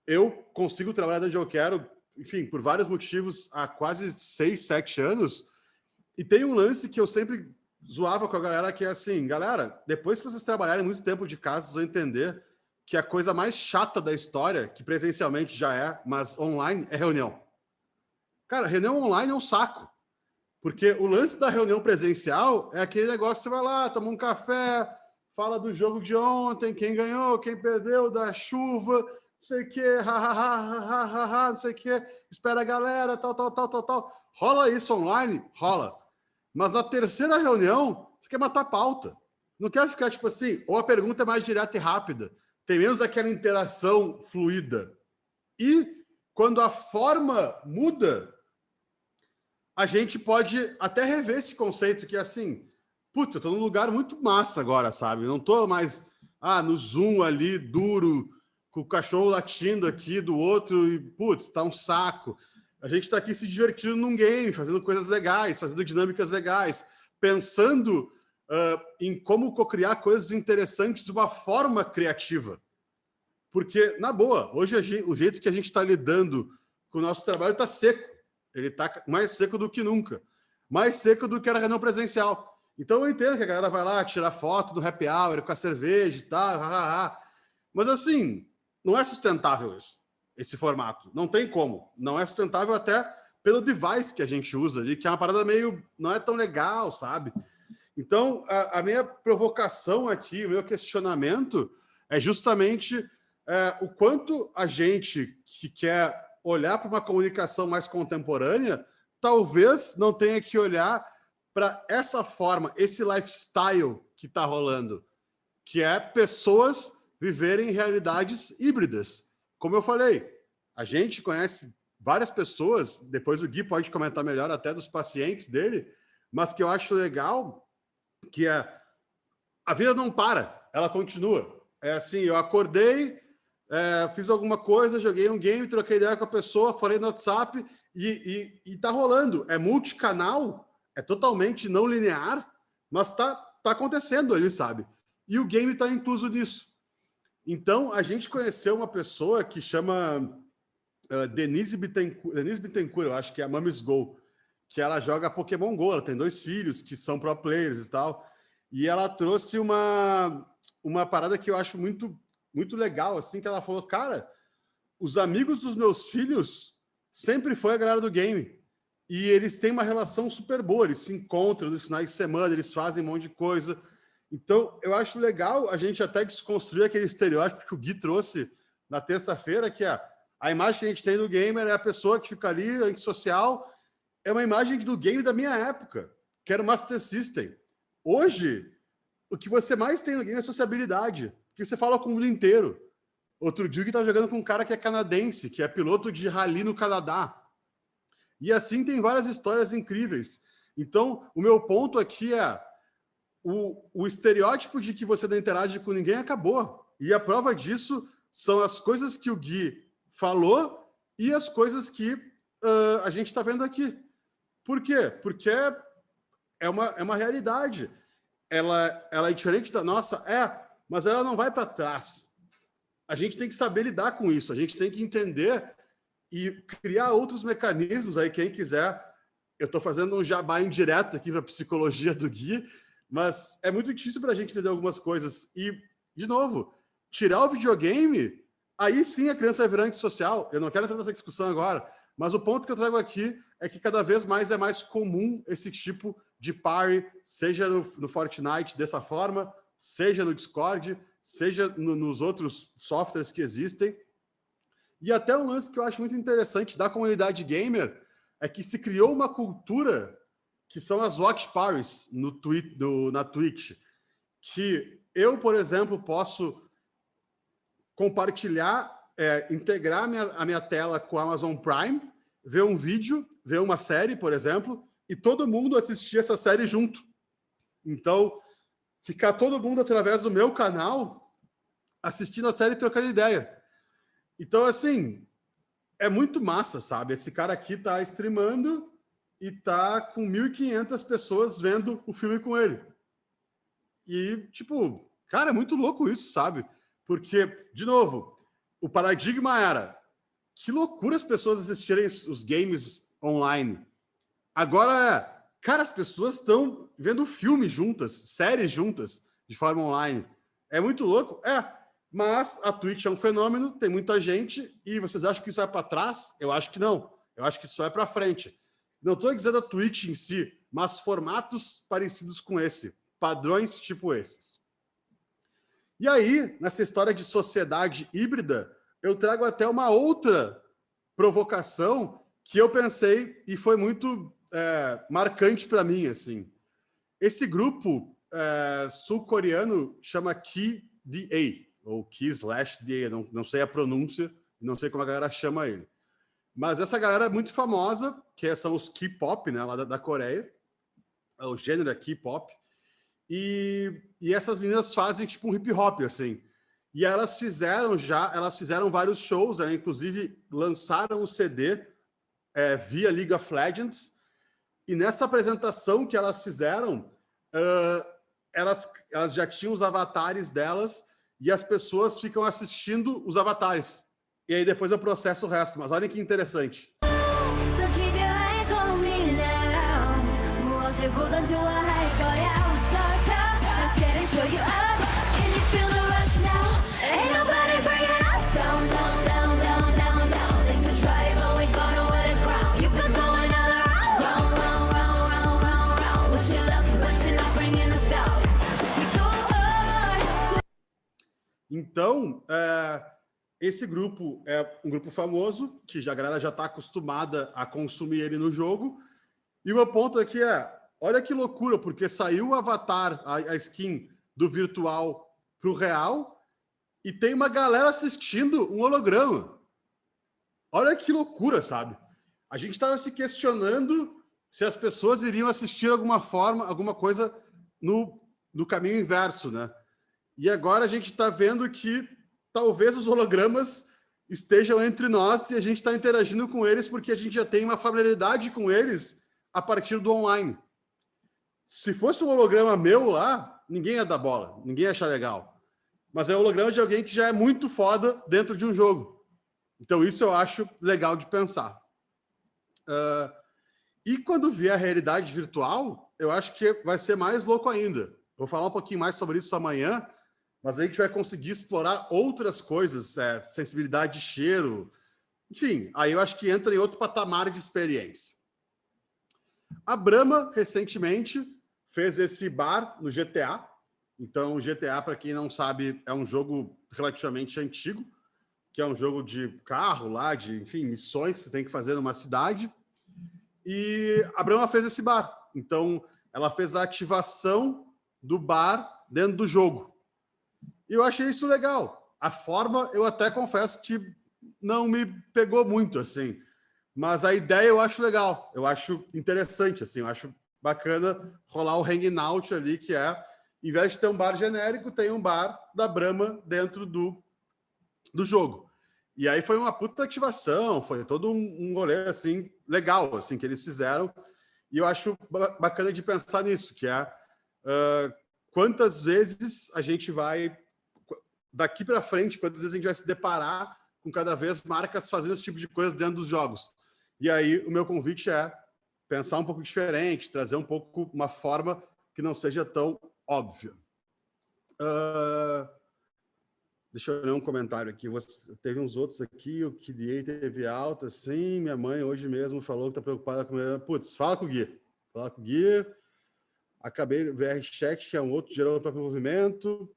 eu consigo trabalhar de onde eu quero, enfim, por vários motivos, há quase 6, 7 anos, e tem um lance que eu sempre zoava com a galera, que é assim, galera, depois que vocês trabalharem muito tempo de casa, vocês vão entender que a coisa mais chata da história, que presencialmente já é, mas online, é reunião. Cara, reunião online é um saco. Porque o lance da reunião presencial é aquele negócio que você vai lá, toma um café, fala do jogo de ontem, quem ganhou, quem perdeu, da chuva, não sei o quê, não sei o quê, espera a galera, tal. Rola isso online? Rola. Mas na terceira reunião, você quer matar a pauta. Não quer ficar tipo assim, ou a pergunta é mais direta e rápida, tem menos aquela interação fluida. E quando a forma muda, a gente pode até rever esse conceito que é assim, putz, eu tô num lugar muito massa agora, sabe? Não tô mais no Zoom ali, duro, com o cachorro latindo aqui do outro e, putz, tá um saco. A gente tá aqui se divertindo num game, fazendo coisas legais, fazendo dinâmicas legais, pensando em como cocriar coisas interessantes de uma forma criativa. Porque, na boa, hoje o jeito que a gente está lidando com o nosso trabalho está seco. Ele está mais seco do que nunca. Mais seco do que era a reunião presencial. Então eu entendo que a galera vai lá tirar foto do happy hour com a cerveja e tal. Mas assim, não é sustentável isso, esse formato. Não tem como. Não é sustentável até pelo device que a gente usa ali, que é uma parada meio... não é tão legal, sabe? Então, a minha provocação aqui, o meu questionamento é justamente o quanto a gente que quer olhar para uma comunicação mais contemporânea, talvez não tenha que olhar para essa forma, esse lifestyle que está rolando, que é pessoas viverem realidades híbridas. Como eu falei, a gente conhece várias pessoas, depois o Gui pode comentar melhor até dos pacientes dele, mas que eu acho legal, que a vida não para, ela continua. É assim, eu acordei, fiz alguma coisa, joguei um game, troquei ideia com a pessoa, falei no WhatsApp e tá rolando. É multicanal, é totalmente não linear, mas tá acontecendo ali, sabe? E o game tá incluso nisso. Então, a gente conheceu uma pessoa que chama Denise Bittencourt, eu acho que é a Mamis Go, que ela joga Pokémon Go, ela tem 2 filhos que são pro players e tal, e ela trouxe uma parada que eu acho muito legal, assim, que ela falou, cara, os amigos dos meus filhos sempre foi a galera do game. E eles têm uma relação super boa, eles se encontram nos finais de semana, eles fazem um monte de coisa. Então, eu acho legal a gente até desconstruir aquele estereótipo que o Gui trouxe na terça-feira, que a imagem que a gente tem do gamer é a pessoa que fica ali, antissocial. É uma imagem do game da minha época, que era o Master System. Hoje, o que você mais tem no game é sociabilidade, porque você fala com o mundo inteiro. Outro dia que tá jogando com um cara que é canadense, que é piloto de rally no Canadá. E assim tem várias histórias incríveis. Então, o meu ponto aqui é o estereótipo de que você não interage com ninguém acabou. E a prova disso são as coisas que o Gui falou e as coisas que a gente está vendo aqui. Por quê? Porque é uma realidade. Ela é diferente da nossa? Mas ela não vai para trás. A gente tem que saber lidar com isso. A gente tem que entender e criar outros mecanismos aí, quem quiser. Eu estou fazendo um jabá indireto aqui para a psicologia do Gui, mas é muito difícil para a gente entender algumas coisas. E, de novo, tirar o videogame, aí sim a criança vai virar antissocial. Eu não quero entrar nessa discussão agora, mas o ponto que eu trago aqui é que cada vez mais é mais comum esse tipo de party, seja no Fortnite dessa forma, seja no Discord, seja nos outros softwares que existem. E até um lance que eu acho muito interessante da comunidade gamer é que se criou uma cultura que são as watch parties na Twitch, que eu, por exemplo, posso compartilhar, integrar a minha tela com a Amazon Prime, ver um vídeo, ver uma série, por exemplo, e todo mundo assistir essa série junto. Então, ficar todo mundo através do meu canal assistindo a série e trocando ideia. Então, assim, é muito massa, sabe? Esse cara aqui tá streamando e tá com 1.500 pessoas vendo o filme com ele. E, tipo, cara, é muito louco isso, sabe? Porque, de novo, o paradigma era que loucura as pessoas assistirem os games online. Agora, cara, as pessoas estão vendo filme juntas, séries juntas, de forma online. É muito louco? Mas a Twitch é um fenômeno, tem muita gente, e vocês acham que isso vai para trás? Eu acho que não. Eu acho que isso vai para frente. Não estou dizendo a Twitch em si, mas formatos parecidos com esse, padrões tipo esses. E aí, nessa história de sociedade híbrida, eu trago até uma outra provocação que eu pensei e foi muito marcante para mim, assim. Esse grupo sul-coreano chama KDA, ou K/DA, não sei a pronúncia, não sei como a galera chama ele. Mas essa galera é muito famosa, que são os K-pop, né, lá da Coreia. O gênero é K-pop. E essas meninas fazem tipo um hip-hop, assim. E elas fizeram vários shows, né, inclusive lançaram o CD via League of Legends. E nessa apresentação que elas fizeram, elas já tinham os avatares delas e as pessoas ficam assistindo os avatares. E aí depois eu processo o resto. Mas olha que interessante. Então, esse grupo é um grupo famoso, que a galera já está acostumada a consumir ele no jogo. E o meu ponto aqui olha que loucura, porque saiu o avatar, a skin do virtual para o real, e tem uma galera assistindo um holograma. Olha que loucura, sabe? A gente estava se questionando se as pessoas iriam assistir alguma coisa no caminho inverso, né? E agora a gente está vendo que talvez os hologramas estejam entre nós e a gente está interagindo com eles porque a gente já tem uma familiaridade com eles a partir do online. Se fosse um holograma meu lá, ninguém ia dar bola, ninguém ia achar legal. Mas é o holograma de alguém que já é muito foda dentro de um jogo. Então isso eu acho legal de pensar. E quando vier a realidade virtual, eu acho que vai ser mais louco ainda. Vou falar um pouquinho mais sobre isso amanhã, mas a gente vai conseguir explorar outras coisas, sensibilidade de cheiro, enfim, aí eu acho que entra em outro patamar de experiência. A Brahma, recentemente, fez esse bar no GTA. Então, o GTA, para quem não sabe, é um jogo relativamente antigo, que é um jogo de carro lá, de, enfim, missões que você tem que fazer numa cidade. E a Brahma fez esse bar. Então, ela fez a ativação do bar dentro do jogo. E eu achei isso legal. A forma, eu até confesso que não me pegou muito, assim. Mas a ideia eu acho legal. Eu acho interessante, assim. Eu acho bacana rolar o hangout ali, que em vez de ter um bar genérico, tem um bar da Brahma dentro do jogo. E aí foi uma puta ativação, foi todo um rolê, assim, legal, assim, que eles fizeram. E eu acho bacana de pensar nisso, que quantas vezes a gente vai... Daqui para frente, quantas vezes a gente vai se deparar com cada vez marcas fazendo esse tipo de coisa dentro dos jogos. E aí o meu convite é pensar um pouco diferente, trazer um pouco uma forma que não seja tão óbvia. Deixa eu ler um comentário aqui. Teve uns outros aqui, o KDA teve alta, sim, minha mãe hoje mesmo falou que está preocupada com... Putz, fala com o Gui. Fala com o Gui. Acabei o VR Chat, que é um outro gerou o próprio movimento.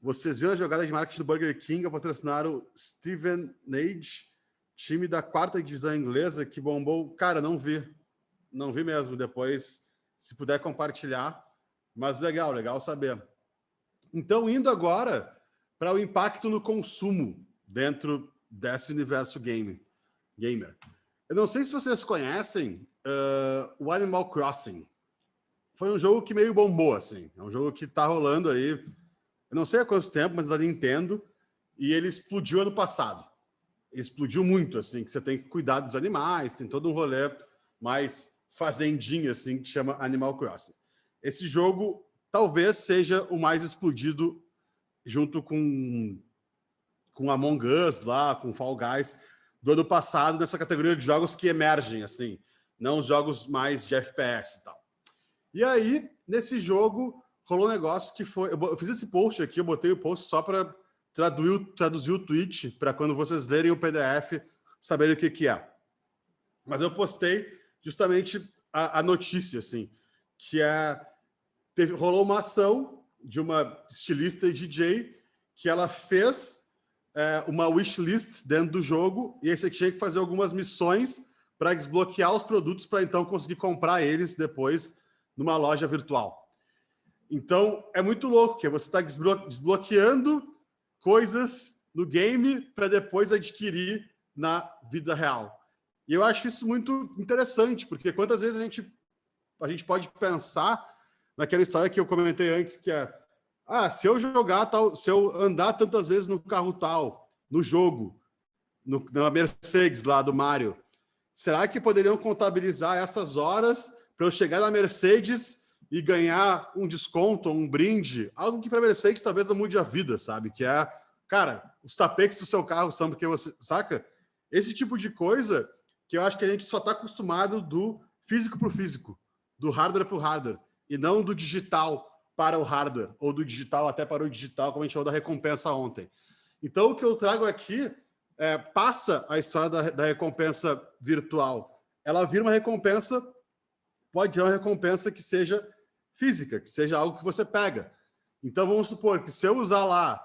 Vocês viram a jogada de marketing do Burger King ao patrocinar o Steven Nage, time da 4ª divisão inglesa, que bombou? Cara, não vi. Não vi mesmo. Depois, se puder compartilhar. Mas legal saber. Então, indo agora para o impacto no consumo dentro desse universo gamer. Eu não sei se vocês conhecem o Animal Crossing. Foi um jogo que meio bombou, assim. É um jogo que está rolando aí eu não sei há quanto tempo, mas da Nintendo, e ele explodiu ano passado. Ele explodiu muito, assim, que você tem que cuidar dos animais, tem todo um rolê mais fazendinha, assim, que chama Animal Crossing. Esse jogo talvez seja o mais explodido junto com Among Us lá, com Fall Guys, do ano passado, nessa categoria de jogos que emergem, assim, não os jogos mais de FPS e tal. E aí, nesse jogo, rolou um negócio que foi... Eu fiz esse post aqui, eu botei o post só para traduzir o tweet, para quando vocês lerem o PDF, saberem o que é. Mas eu postei justamente a notícia, assim, que rolou uma ação de uma estilista e DJ que ela fez uma wishlist dentro do jogo, e aí você tinha que fazer algumas missões para desbloquear os produtos para então conseguir comprar eles depois numa loja virtual. Então, é muito louco, que você está desbloqueando coisas no game para depois adquirir na vida real. E eu acho isso muito interessante, porque quantas vezes a gente pode pensar naquela história que eu comentei antes, que é se eu jogar tal, se eu andar tantas vezes no carro tal, no jogo, na Mercedes lá do Mario, será que poderiam contabilizar essas horas para eu chegar na Mercedes e ganhar um desconto, um brinde? Algo que para a Mercedes talvez não mude a vida, sabe? Que é, cara, os tapetes do seu carro são porque você... Saca? Esse tipo de coisa que eu acho que a gente só está acostumado do físico para o físico, do hardware para o hardware, e não do digital para o hardware, ou do digital até para o digital, como a gente falou da recompensa ontem. Então, o que eu trago aqui passa a história da recompensa virtual. Ela vira uma recompensa, pode ser uma recompensa que seja física, que seja algo que você pega. Então, vamos supor que se eu usar lá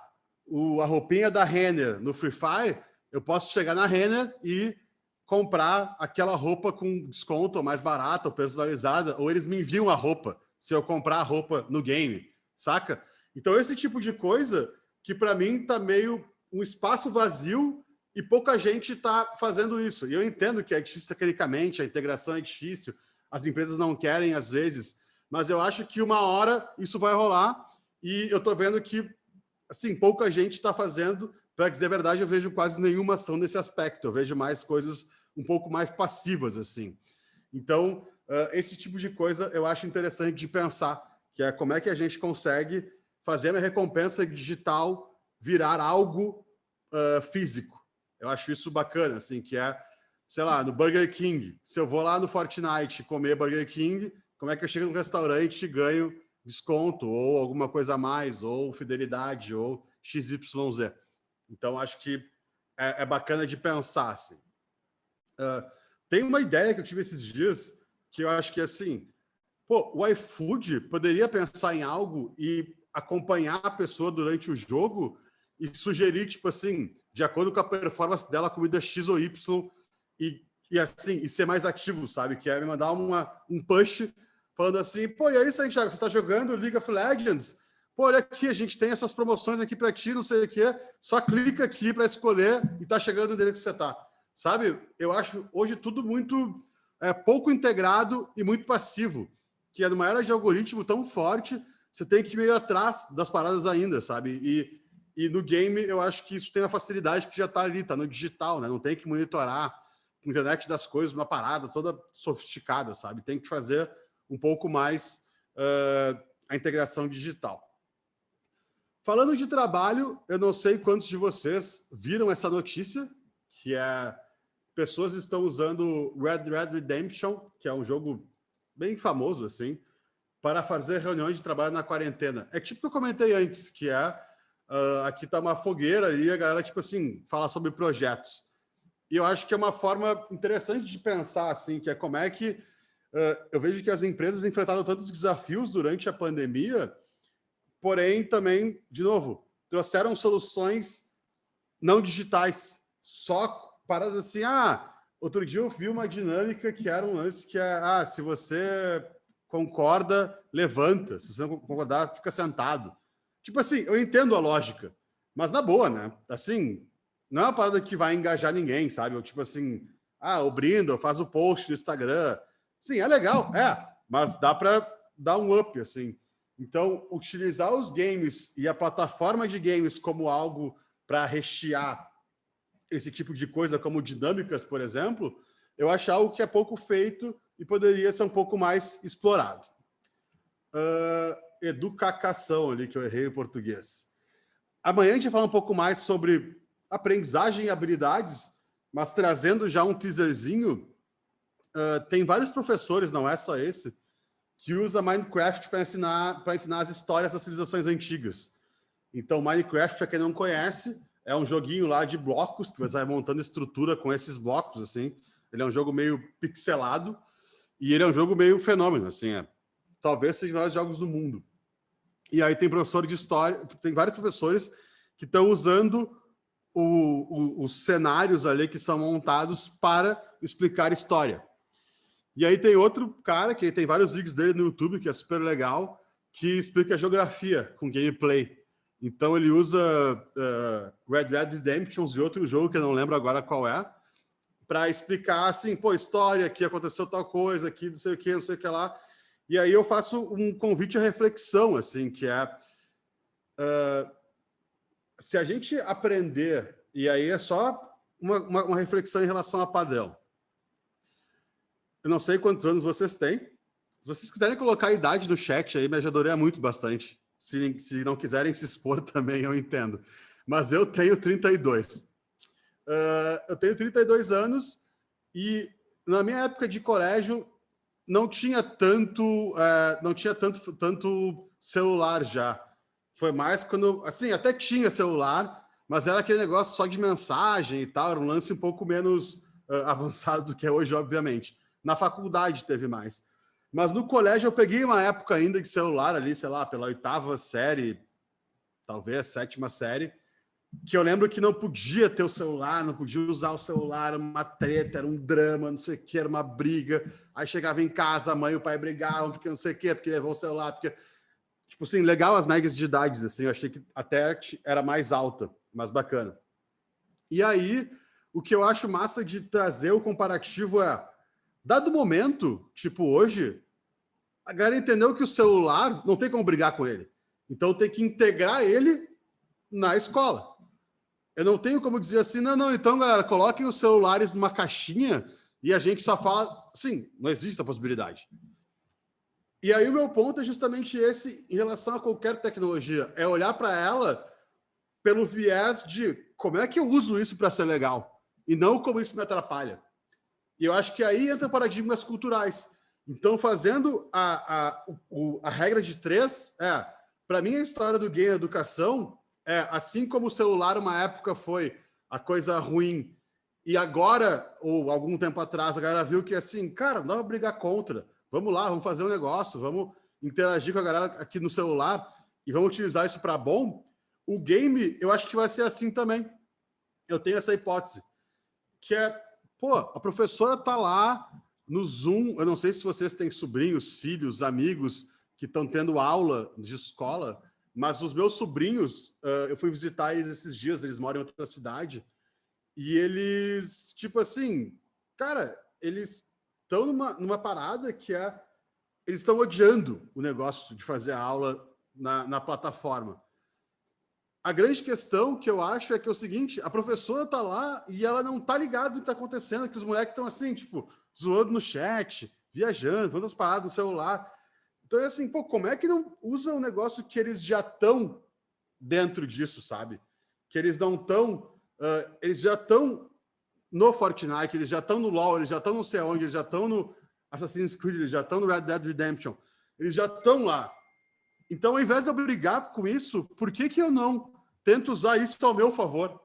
a roupinha da Renner no Free Fire, eu posso chegar na Renner e comprar aquela roupa com desconto, ou mais barata, ou personalizada, ou eles me enviam a roupa, se eu comprar a roupa no game, saca? Então, esse tipo de coisa que, para mim, tá meio um espaço vazio e pouca gente tá fazendo isso. E eu entendo que é difícil tecnicamente, a integração é difícil, as empresas não querem, às vezes, mas eu acho que uma hora isso vai rolar e eu tô vendo que, assim, pouca gente está fazendo. Para dizer a verdade, eu vejo quase nenhuma ação nesse aspecto. Eu vejo mais coisas um pouco mais passivas, assim. Então, esse tipo de coisa eu acho interessante de pensar, que é como é que a gente consegue fazer uma recompensa digital virar algo físico. Eu acho isso bacana, assim, que é, sei lá, no Burger King. Se eu vou lá no Fortnite comer Burger King, como é que eu chego no restaurante e ganho desconto, ou alguma coisa a mais, ou fidelidade, ou XYZ. Então, acho que é bacana de pensar, assim. Tem uma ideia que eu tive esses dias, que eu acho que, assim, o iFood poderia pensar em algo e acompanhar a pessoa durante o jogo e sugerir, tipo assim, de acordo com a performance dela, comida X ou Y, e assim, e ser mais ativo, sabe? Que é me mandar um push falando assim, e aí, Santiago, você está jogando League of Legends? Olha aqui, a gente tem essas promoções aqui para ti, não sei o quê, só clica aqui para escolher e tá chegando no endereço que você tá. Sabe? Eu acho hoje tudo muito pouco integrado e muito passivo, que é numa era de algoritmo tão forte, você tem que ir meio atrás das paradas ainda, sabe? E no game eu acho que isso tem uma facilidade que já tá ali, tá no digital, né? Não tem que monitorar a internet das coisas, uma parada toda sofisticada, sabe? Tem que fazer um pouco mais a integração digital. Falando de trabalho, eu não sei quantos de vocês viram essa notícia, que pessoas estão usando Red Dead Redemption, que é um jogo bem famoso, assim, para fazer reuniões de trabalho na quarentena. É tipo que eu comentei antes, que aqui tá uma fogueira e a galera, tipo assim, fala sobre projetos. E eu acho que é uma forma interessante de pensar, assim, que é como é que eu vejo que as empresas enfrentaram tantos desafios durante a pandemia, porém também, de novo, trouxeram soluções não digitais, só paradas assim, outro dia eu vi uma dinâmica que era um lance que se você concorda, levanta, se você não concordar, fica sentado. Tipo assim, eu entendo a lógica, mas na boa, né? Assim, não é uma parada que vai engajar ninguém, sabe? Ou tipo assim, o Brindo faz o post no Instagram. Sim, é legal, mas dá para dar um up, assim. Então, utilizar os games e a plataforma de games como algo para rechear esse tipo de coisa, como dinâmicas, por exemplo, eu acho algo que é pouco feito e poderia ser um pouco mais explorado. Educação ali, que eu errei em português. Amanhã a gente vai falar um pouco mais sobre aprendizagem e habilidades, mas trazendo já um teaserzinho, tem vários professores, não é só esse, que usa Minecraft para ensinar as histórias das civilizações antigas. Então, Minecraft, para quem não conhece, é um joguinho lá de blocos, que você vai montando estrutura com esses blocos, assim. Ele é um jogo meio pixelado, e ele é um jogo meio fenômeno, assim, talvez seja um dos melhores jogos do mundo. E aí tem professor de história, tem vários professores que estão usando os cenários ali que são montados para explicar história. E aí tem outro cara, que tem vários vídeos dele no YouTube, que é super legal, que explica geografia com gameplay. Então ele usa Red Dead Redemption e outro jogo, que eu não lembro agora qual é, para explicar, assim, pô, história, aqui aconteceu tal coisa, aqui não sei o que, não sei o que lá. E aí eu faço um convite à reflexão, assim, que é... se a gente aprender, e aí é só uma reflexão em relação a padrão. Eu não sei quantos anos vocês têm. Se vocês quiserem colocar a idade no chat aí, me ajudaria muito bastante. Se não quiserem se expor também, eu entendo. Mas eu tenho 32. Eu tenho 32 anos e na minha época de colégio não tinha tanto celular já. Foi mais quando... Assim, até tinha celular, mas era aquele negócio só de mensagem e tal. Era um lance um pouco menos avançado do que é hoje, obviamente. Na faculdade teve mais. Mas no colégio eu peguei uma época ainda de celular ali, sei lá, pela 8ª série, talvez 7ª série, que eu lembro que não podia ter o celular, não podia usar o celular, era uma treta, era um drama, não sei o que, era uma briga. Aí chegava em casa, a mãe e o pai brigavam, porque não sei o que, porque levou o celular, porque... Tipo assim, legal as médias de idades, assim, eu achei que até era mais alta, mas bacana. E aí, o que eu acho massa de trazer o comparativo é, dado o momento, tipo hoje, a galera entendeu que o celular não tem como brigar com ele. Então tem que integrar ele na escola. Eu não tenho como dizer assim, não, então, galera, coloquem os celulares numa caixinha e a gente só fala... Sim, não existe essa possibilidade. E aí o meu ponto é justamente esse em relação a qualquer tecnologia. É olhar para ela pelo viés de como é que eu uso isso para ser legal e não como isso me atrapalha. E eu acho que aí entra paradigmas culturais. Então, fazendo a regra de 3, para mim a história do game educação é, assim como o celular uma época foi a coisa ruim e agora, ou algum tempo atrás, a galera viu que assim, cara, não dá pra brigar contra. Vamos lá, vamos fazer um negócio, vamos interagir com a galera aqui no celular e vamos utilizar isso para bom. O game, eu acho que vai ser assim também. Eu tenho essa hipótese. Que é, pô, a professora tá lá no Zoom, eu não sei se vocês têm sobrinhos, filhos, amigos que estão tendo aula de escola, mas os meus sobrinhos, eu fui visitar eles esses dias, eles moram em outra cidade, e eles, tipo assim, cara, eles estão numa parada que é, eles estão odiando o negócio de fazer a aula na plataforma. A grande questão que eu acho é que é o seguinte, a professora tá lá e ela não tá ligada no que tá acontecendo, que os moleques estão assim, tipo, zoando no chat, viajando, fazendo as paradas no celular. Então é assim, pô, como é que não usa um negócio que eles já estão dentro disso, sabe? Que eles não estão, eles já estão no Fortnite, eles já estão no LoL, eles já estão não sei onde, eles já estão no Assassin's Creed, eles já estão no Red Dead Redemption, eles já estão lá. Então, ao invés de eu brigar com isso, por que eu não tento usar isso ao meu favor?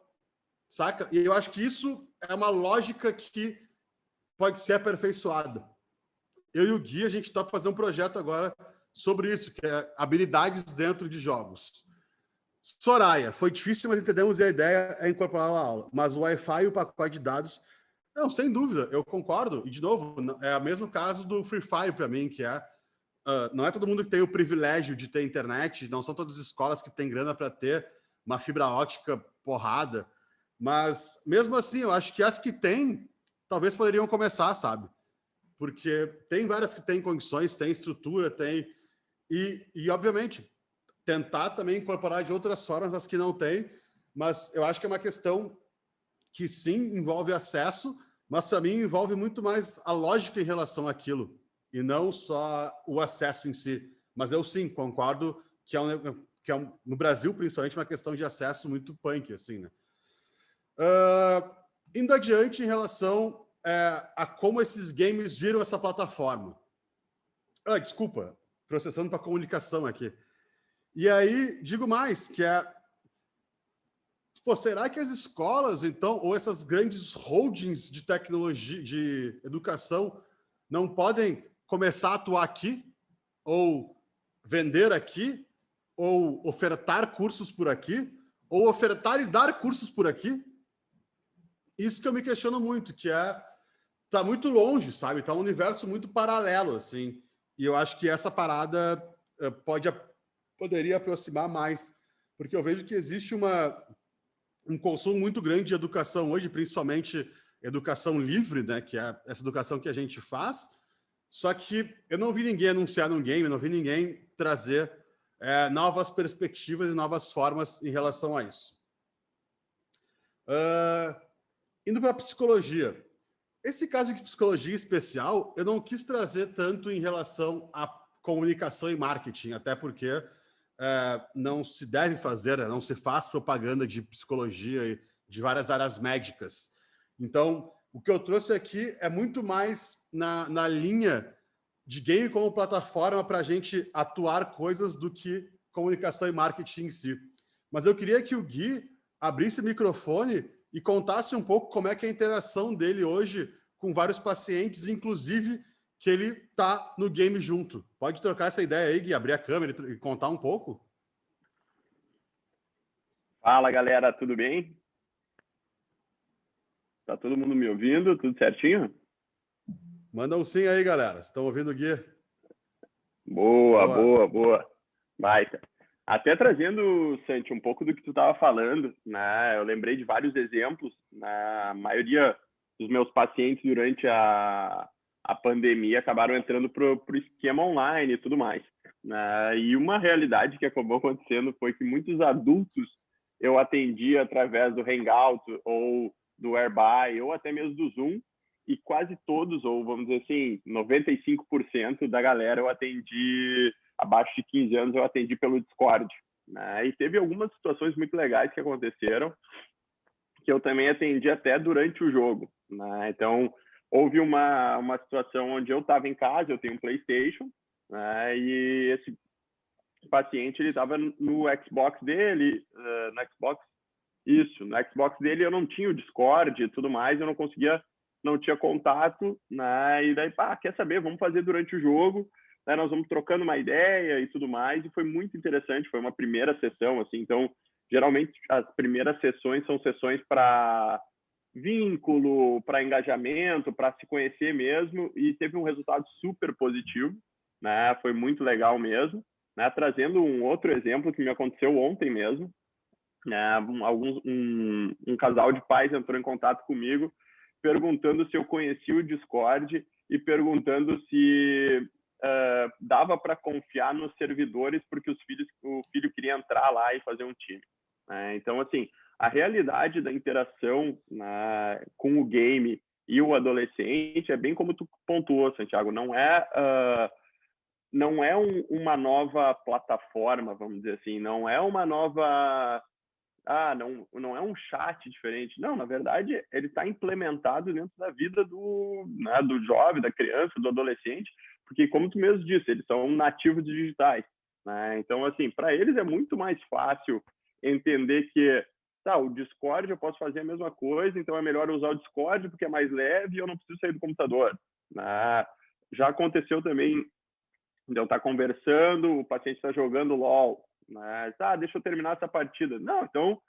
Saca? E eu acho que isso é uma lógica que pode ser aperfeiçoada. Eu e o Gui, a gente está fazendo um projeto agora sobre isso, que é habilidades dentro de jogos. Soraya, foi difícil, mas entendemos e a ideia é incorporar a aula. Mas o Wi-Fi e o pacote de dados, não, sem dúvida, eu concordo. E, de novo, é o mesmo caso do Free Fire para mim, que é não é todo mundo que tem o privilégio de ter internet, não são todas as escolas que têm grana para ter uma fibra ótica porrada, mas mesmo assim, eu acho que as que têm, talvez poderiam começar, sabe? Porque tem várias que têm condições, tem estrutura, tem... E obviamente, tentar também incorporar de outras formas as que não tem, mas eu acho que é uma questão que sim envolve acesso, mas para mim envolve muito mais a lógica em relação àquilo, e não só o acesso em si. Mas eu sim, concordo que no Brasil, principalmente, uma questão de acesso muito punk, assim, né? Indo adiante em relação a como esses games viram essa plataforma. Desculpa, processando para comunicação aqui. E aí, digo mais, que será que as escolas, então, ou essas grandes holdings de tecnologia, de educação, não podem começar a atuar aqui? Ou vender aqui? Ou ofertar cursos por aqui? Ou ofertar e dar cursos por aqui? Isso que eu me questiono muito, que tá muito longe, sabe? Tá um universo muito paralelo, assim. E eu acho que essa parada poderia aproximar mais, porque eu vejo que existe um consumo muito grande de educação hoje, principalmente educação livre, né? Que é essa educação que a gente faz. Só que eu não vi ninguém anunciar num game, não vi ninguém trazer novas perspectivas e novas formas em relação a isso. Indo para a psicologia. Esse caso de psicologia especial, eu não quis trazer tanto em relação à comunicação e marketing, até porque não se deve fazer, não se faz propaganda de psicologia e de várias áreas médicas. Então, o que eu trouxe aqui é muito mais na linha de game como plataforma para a gente atuar coisas do que comunicação e marketing em si. Mas eu queria que o Gui abrisse o microfone e contasse um pouco como é que é a interação dele hoje com vários pacientes, inclusive que ele tá no game junto. Pode trocar essa ideia aí, Gui, abrir a câmera e contar um pouco? Fala, galera, tudo bem? Tá todo mundo me ouvindo? Tudo certinho? Manda um sim aí, galera. Estão ouvindo o Gui? Boa. Baita. Até trazendo, Santi, um pouco do que tu estava falando, né? Eu lembrei de vários exemplos. A maioria dos meus pacientes durante a pandemia acabaram entrando para o esquema online e tudo mais, né? E uma realidade que acabou acontecendo foi que muitos adultos eu atendia através do Hangout ou do Airby ou até mesmo do Zoom, e quase todos, ou vamos dizer assim, 95% da galera eu atendi, abaixo de 15 anos, eu atendi pelo Discord, né? E teve algumas situações muito legais que aconteceram, que eu também atendi até durante o jogo, né? Então, houve uma situação onde eu estava em casa, eu tenho um PlayStation, né? E esse paciente, ele estava no Xbox dele, no Xbox dele eu não tinha o Discord e tudo mais, eu não tinha contato, né? E daí, quer saber, vamos fazer durante o jogo, né? Nós vamos trocando uma ideia e tudo mais, e foi muito interessante, foi uma primeira sessão, assim. Então, geralmente, as primeiras sessões são sessões para vínculo, para engajamento, para se conhecer mesmo, e teve um resultado super positivo, né? Foi muito legal mesmo, né? Trazendo um outro exemplo que me aconteceu ontem mesmo, né? Um casal de pais entrou em contato comigo, perguntando se eu conhecia o Discord e perguntando se dava para confiar nos servidores, porque o filho queria entrar lá e fazer um time. Então, assim, a realidade da interação com o game e o adolescente é bem como tu pontuou, Santiago, não é uma nova plataforma, vamos dizer assim, não é uma nova... não é um chat diferente. Não, na verdade, ele está implementado dentro da vida do jovem, da criança, do adolescente, porque, como tu mesmo disse, eles são nativos digitais, né? Então, assim, para eles é muito mais fácil entender que, o Discord eu posso fazer a mesma coisa, então é melhor usar o Discord porque é mais leve e eu não preciso sair do computador, né? Já aconteceu também de eu estar conversando, o paciente está jogando LOL, né? Deixa eu terminar essa partida. Não, então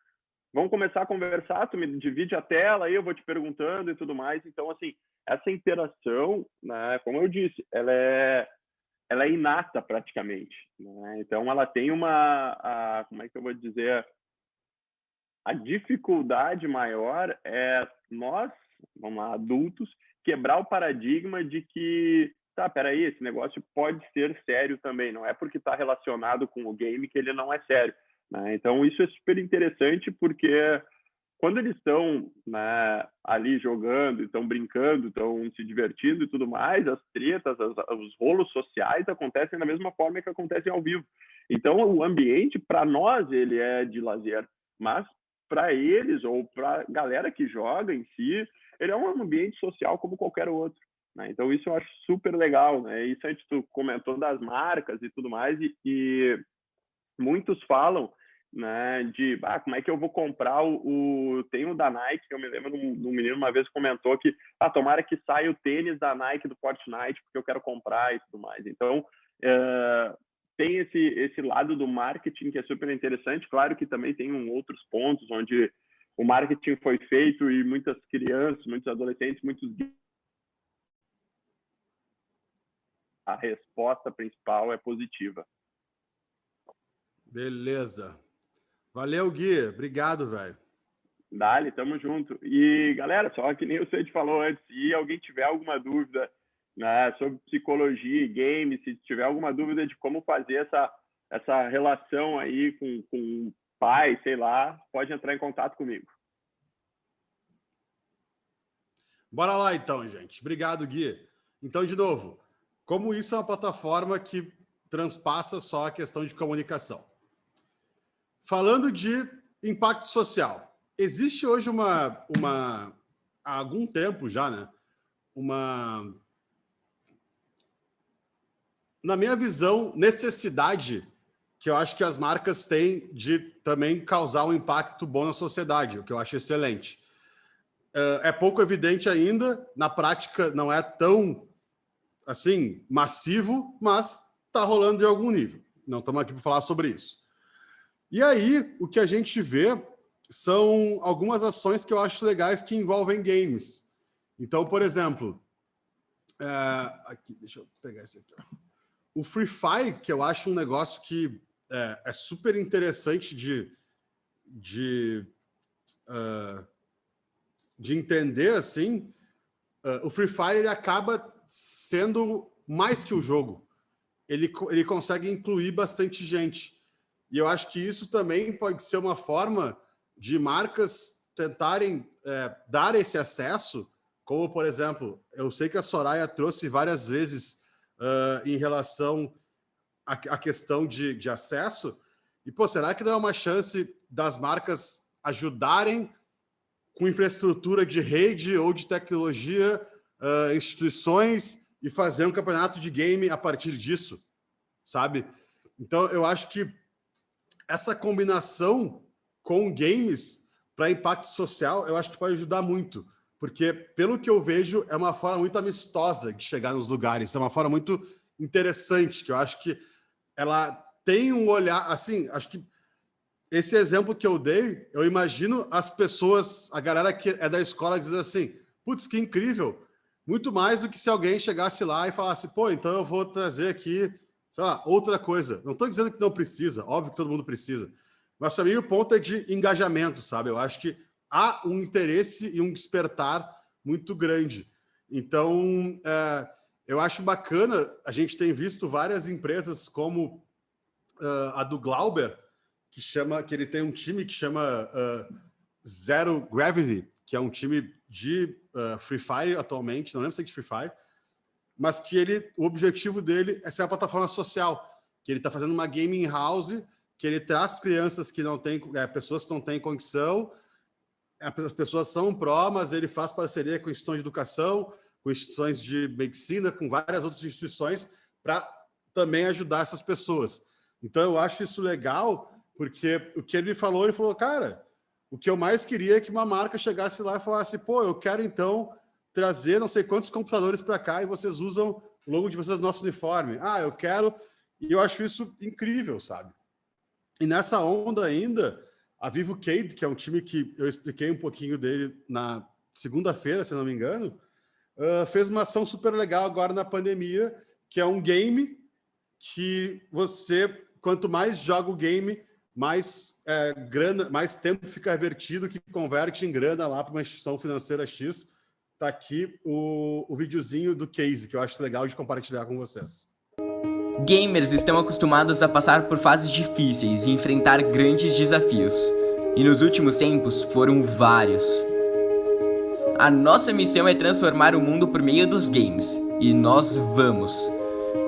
vamos começar a conversar, tu me divide a tela, aí eu vou te perguntando e tudo mais. Então, assim, essa interação, né, como eu disse, ela é inata praticamente, né? Então, ela tem como é que eu vou dizer? A dificuldade maior é nós, vamos lá, adultos, quebrar o paradigma de que tá, peraí, esse negócio pode ser sério também, não é porque está relacionado com o game que ele não é sério, né? Então isso é super interessante, porque quando eles estão, né, ali jogando, estão brincando, estão se divertindo e tudo mais, as tretas, os rolos sociais acontecem da mesma forma que acontecem ao vivo. Então, o ambiente, para nós, ele é de lazer, mas para eles, ou para a galera que joga em si, ele é um ambiente social como qualquer outro, né? Então, isso eu acho super legal, né? Isso a gente comentou das marcas e tudo mais, e muitos falam, né, de como é que eu vou comprar tem o da Nike, que eu me lembro de um menino uma vez comentou que tomara que saia o tênis da Nike do Fortnite, porque eu quero comprar e tudo mais. Então, tem esse lado do marketing que é super interessante. Claro que também tem outros pontos onde o marketing foi feito e muitas crianças, muitos adolescentes, a resposta principal é positiva. Beleza. Valeu, Gui. Obrigado, velho. Dali, tamo junto. E, galera, só que nem o Sante falou antes, se alguém tiver alguma dúvida, né, sobre psicologia e games, se tiver alguma dúvida de como fazer essa relação aí com o pai, sei lá, pode entrar em contato comigo. Bora lá, então, gente. Obrigado, Gui. Então, de novo, como isso é uma plataforma que transpassa só a questão de comunicação. Falando de impacto social, existe hoje há algum tempo já, né? Na minha visão, necessidade que eu acho que as marcas têm de também causar um impacto bom na sociedade, o que eu acho excelente. É pouco evidente ainda, na prática não é tão assim massivo, mas está rolando em algum nível. Não estamos aqui para falar sobre isso. E aí, o que a gente vê são algumas ações que eu acho legais que envolvem games. Então, por exemplo, aqui, deixa eu pegar esse aqui. O Free Fire, que eu acho um negócio que é super interessante de entender, assim, o Free Fire ele acaba sendo mais que o jogo. Ele consegue incluir bastante gente. E eu acho que isso também pode ser uma forma de marcas tentarem dar esse acesso, como, por exemplo, eu sei que a Soraya trouxe várias vezes em relação à questão de acesso, e, pô, será que não é uma chance das marcas ajudarem com infraestrutura de rede ou de tecnologia, instituições, e fazer um campeonato de game a partir disso, sabe? Então, eu acho que essa combinação com games para impacto social, eu acho que pode ajudar muito, porque, pelo que eu vejo, é uma forma muito amistosa de chegar nos lugares, é uma forma muito interessante, que eu acho que ela tem um olhar, assim, acho que esse exemplo que eu dei, eu imagino as pessoas, a galera que é da escola dizendo assim, putz, que incrível, muito mais do que se alguém chegasse lá e falasse, pô, então eu vou trazer aqui, sei lá, outra coisa. Não estou dizendo que não precisa, óbvio que todo mundo precisa, mas para mim o ponto é de engajamento, sabe? Eu acho que há um interesse e um despertar muito grande. Então, eu acho bacana, a gente tem visto várias empresas como a do Glauber, que ele tem um time que chama Zero Gravity, que é um time de Free Fire atualmente, não lembro se é de Free Fire, mas que o objetivo dele é ser uma plataforma social, que ele está fazendo uma gaming house, que ele traz crianças que não têm, pessoas que não têm condição, as pessoas são pró, mas ele faz parceria com instituições de educação, com instituições de medicina, com várias outras instituições, para também ajudar essas pessoas. Então, eu acho isso legal, porque o que ele falou, cara, o que eu mais queria é que uma marca chegasse lá e falasse, pô, eu quero, então, trazer não sei quantos computadores para cá e vocês usam o logo de vocês no nosso uniforme. Eu quero... E eu acho isso incrível, sabe? E nessa onda ainda, a VivoCade, que é um time que eu expliquei um pouquinho dele na segunda-feira, se não me engano, fez uma ação super legal agora na pandemia, que é um game que você, quanto mais joga o game, mais grana, mais tempo fica revertido, que converte em grana lá para uma instituição financeira X, tá aqui o videozinho do case, que eu acho legal de compartilhar com vocês. Gamers estão acostumados a passar por fases difíceis e enfrentar grandes desafios. E nos últimos tempos foram vários. A nossa missão é transformar o mundo por meio dos games. E nós vamos!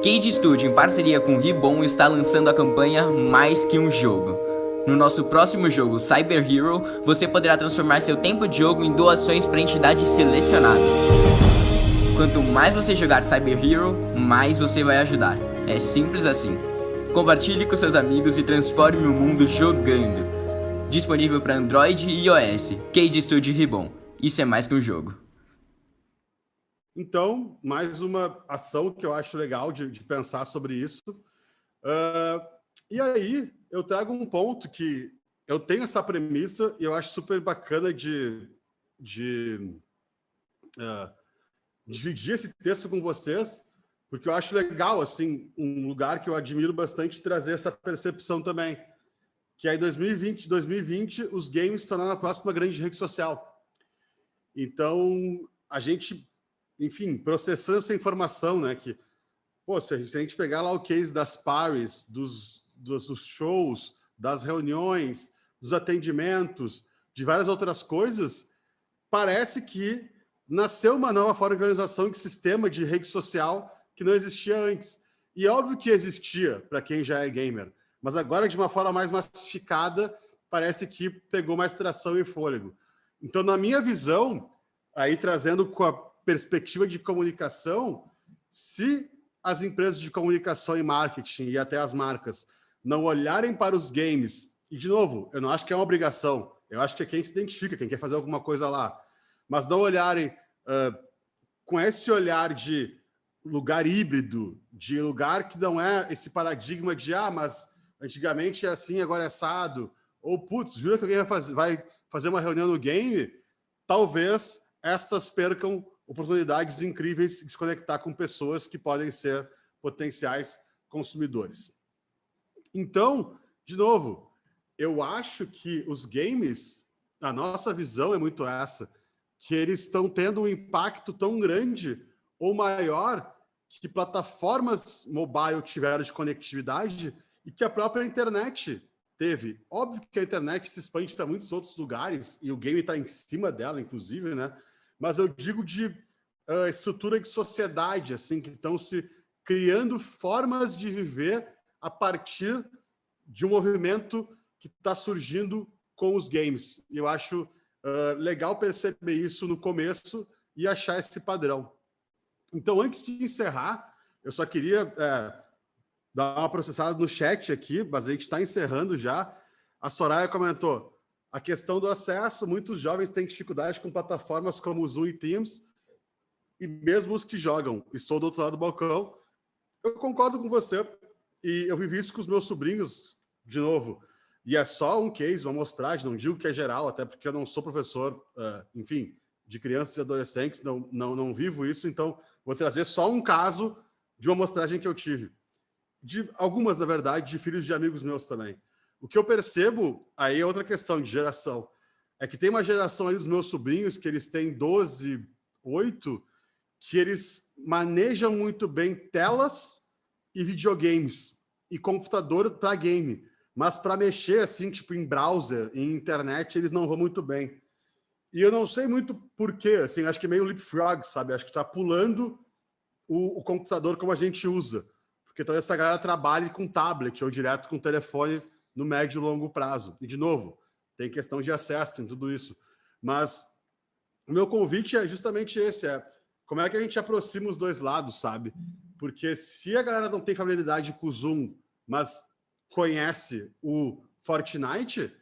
Cade Studio, em parceria com Ribbon, está lançando a campanha Mais Que Um Jogo. No nosso próximo jogo, Cyber Hero, você poderá transformar seu tempo de jogo em doações para entidades selecionadas. Quanto mais você jogar Cyber Hero, mais você vai ajudar. É simples assim. Compartilhe com seus amigos e transforme o mundo jogando. Disponível para Android e iOS. Cade Studio Ribbon. Isso é mais que um jogo. Então, mais uma ação que eu acho legal de pensar sobre isso. E aí, eu trago um ponto que eu tenho essa premissa e eu acho super bacana de dividir esse texto com vocês, porque eu acho legal, assim, um lugar que eu admiro bastante trazer essa percepção também, que aí 2020, os games se tornaram a próxima grande rede social. Então, a gente, enfim, processando essa informação, né, que, pô, se a gente pegar lá o case das parties, dos shows, das reuniões, dos atendimentos, de várias outras coisas, parece que nasceu uma nova forma de organização de sistema de rede social que não existia antes. E é óbvio que existia para quem já é gamer, mas agora, de uma forma mais massificada, parece que pegou mais tração e fôlego. Então, na minha visão, aí trazendo com a perspectiva de comunicação, se as empresas de comunicação e marketing e até as marcas não olharem para os games, e de novo, eu não acho que é uma obrigação, eu acho que é quem se identifica, quem quer fazer alguma coisa lá, mas não olharem com esse olhar de lugar híbrido, de lugar que não é esse paradigma de mas antigamente é assim, agora é assado, ou putz, jura que alguém vai fazer uma reunião no game? Talvez estas percam oportunidades incríveis de se conectar com pessoas que podem ser potenciais consumidores. Então, de novo, eu acho que os games, a nossa visão é muito essa, que eles estão tendo um impacto tão grande ou maior que plataformas mobile tiveram de conectividade e que a própria internet teve. Óbvio que a internet se expande para muitos outros lugares e o game está em cima dela, inclusive, né? Mas eu digo de estrutura de sociedade, assim, que estão se criando formas de viver a partir de um movimento que está surgindo com os games. E eu acho legal perceber isso no começo e achar esse padrão. Então, antes de encerrar, eu só queria dar uma processada no chat aqui, mas a gente está encerrando já. A Soraya comentou, a questão do acesso, muitos jovens têm dificuldade com plataformas como o Zoom e Teams, e mesmo os que jogam, e sou do outro lado do balcão, eu concordo com você, e eu vivi isso com os meus sobrinhos, de novo, e é só um case, uma amostragem, não digo que é geral, até porque eu não sou professor, enfim, de crianças e adolescentes, não vivo isso, então vou trazer só um caso de uma amostragem que eu tive. De algumas, na verdade, de filhos de amigos meus também. O que eu percebo, aí é outra questão de geração, é que tem uma geração aí dos meus sobrinhos, que eles têm 12, 8, que eles manejam muito bem telas e videogames, e computador para game, mas para mexer, assim, tipo em browser, em internet, eles não vão muito bem. E eu não sei muito porquê, assim, acho que é meio leapfrog, sabe? Acho que está pulando o computador como a gente usa. Porque talvez essa galera trabalhe com tablet ou direto com telefone no médio e longo prazo. E, de novo, tem questão de acesso em tudo isso. Mas o meu convite é justamente esse, como é que a gente aproxima os dois lados, sabe? Porque se a galera não tem familiaridade com o Zoom, mas conhece o Fortnite,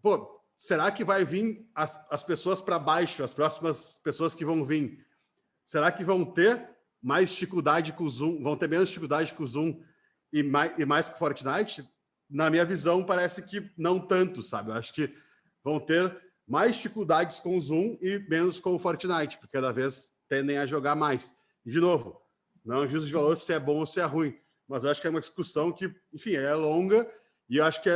pô, será que vai vir as pessoas para baixo, as próximas pessoas que vão vir? Será que vão ter mais dificuldade com o Zoom, vão ter menos dificuldade com o Zoom e mais com o Fortnite? Na minha visão, parece que não tanto, sabe? Eu acho que vão ter mais dificuldades com o Zoom e menos com o Fortnite, porque cada vez tendem a jogar mais. E, de novo, não é um juízo de valor se é bom ou se é ruim, mas eu acho que é uma discussão que, enfim, é longa e eu acho que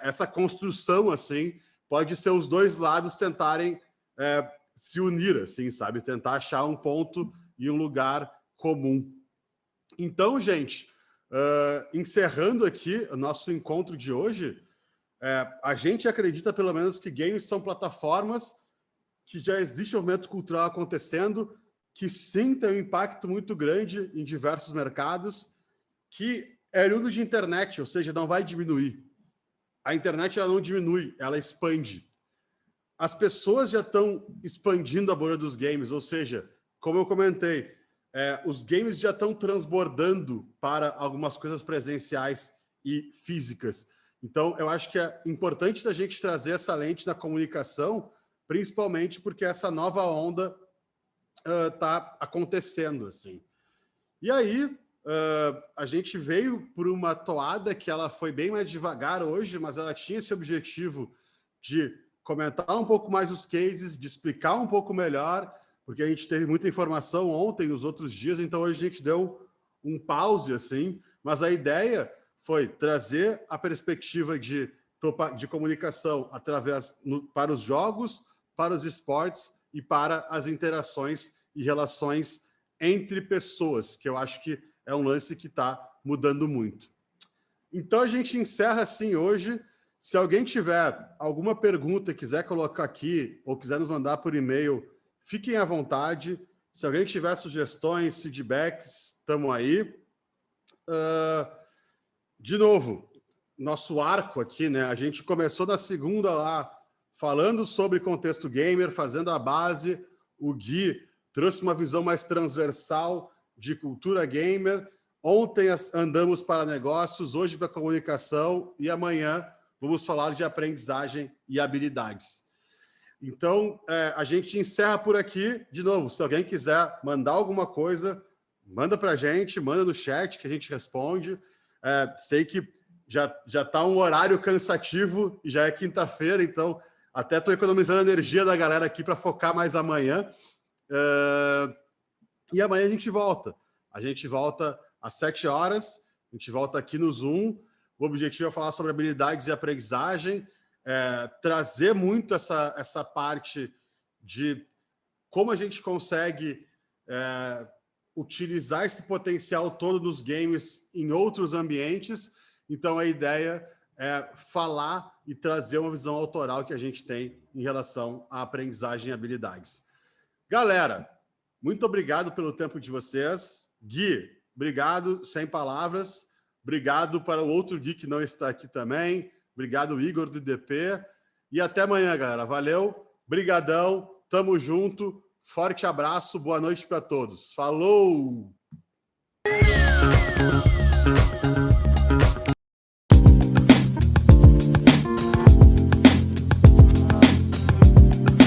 essa construção, assim, pode ser os dois lados tentarem se unir, assim, sabe? Tentar achar um ponto e um lugar comum. Então, gente, encerrando aqui o nosso encontro de hoje, a gente acredita, pelo menos, que games são plataformas que já existe um movimento cultural acontecendo, que sim tem um impacto muito grande em diversos mercados, que é oriundo de internet, ou seja, não vai diminuir. A internet ela não diminui, ela expande. As pessoas já estão expandindo a bolha dos games, ou seja, como eu comentei, os games já estão transbordando para algumas coisas presenciais e físicas. Então, eu acho que é importante a gente trazer essa lente na comunicação, principalmente porque essa nova onda está acontecendo, assim. E aí, a gente veio por uma toada que ela foi bem mais devagar hoje, mas ela tinha esse objetivo de comentar um pouco mais os cases, de explicar um pouco melhor, porque a gente teve muita informação ontem, nos outros dias, então hoje a gente deu um pause, assim, mas a ideia foi trazer a perspectiva de comunicação para os jogos, para os esportes e para as interações e relações entre pessoas, que eu acho que é um lance que está mudando muito. Então a gente encerra assim hoje. Se alguém tiver alguma pergunta, quiser colocar aqui ou quiser nos mandar por e-mail, fiquem à vontade. Se alguém tiver sugestões, feedbacks, estamos aí. De novo, nosso arco aqui, né? A gente começou na segunda lá, falando sobre contexto gamer, fazendo a base. O Gui trouxe uma visão mais transversal de cultura gamer. Ontem andamos para negócios, hoje para comunicação e amanhã vamos falar de aprendizagem e habilidades. Então, a gente encerra por aqui. De novo, se alguém quiser mandar alguma coisa, manda para a gente, manda no chat que a gente responde. Sei que já está um horário cansativo e já é quinta-feira, então até estou economizando a energia da galera aqui para focar mais amanhã. E amanhã a gente volta. A gente volta às 7 horas, a gente volta aqui no Zoom. O objetivo é falar sobre habilidades e aprendizagem, trazer muito essa parte de como a gente consegue utilizar esse potencial todo dos games em outros ambientes. Então, a ideia é falar e trazer uma visão autoral que a gente tem em relação à aprendizagem e habilidades. Galera, muito obrigado pelo tempo de vocês. Gui, obrigado, sem palavras. Obrigado para o outro Gui que não está aqui também. Obrigado, Igor, do IDP. E até amanhã, galera. Valeu, brigadão, tamo junto. Forte abraço, boa noite para todos. Falou!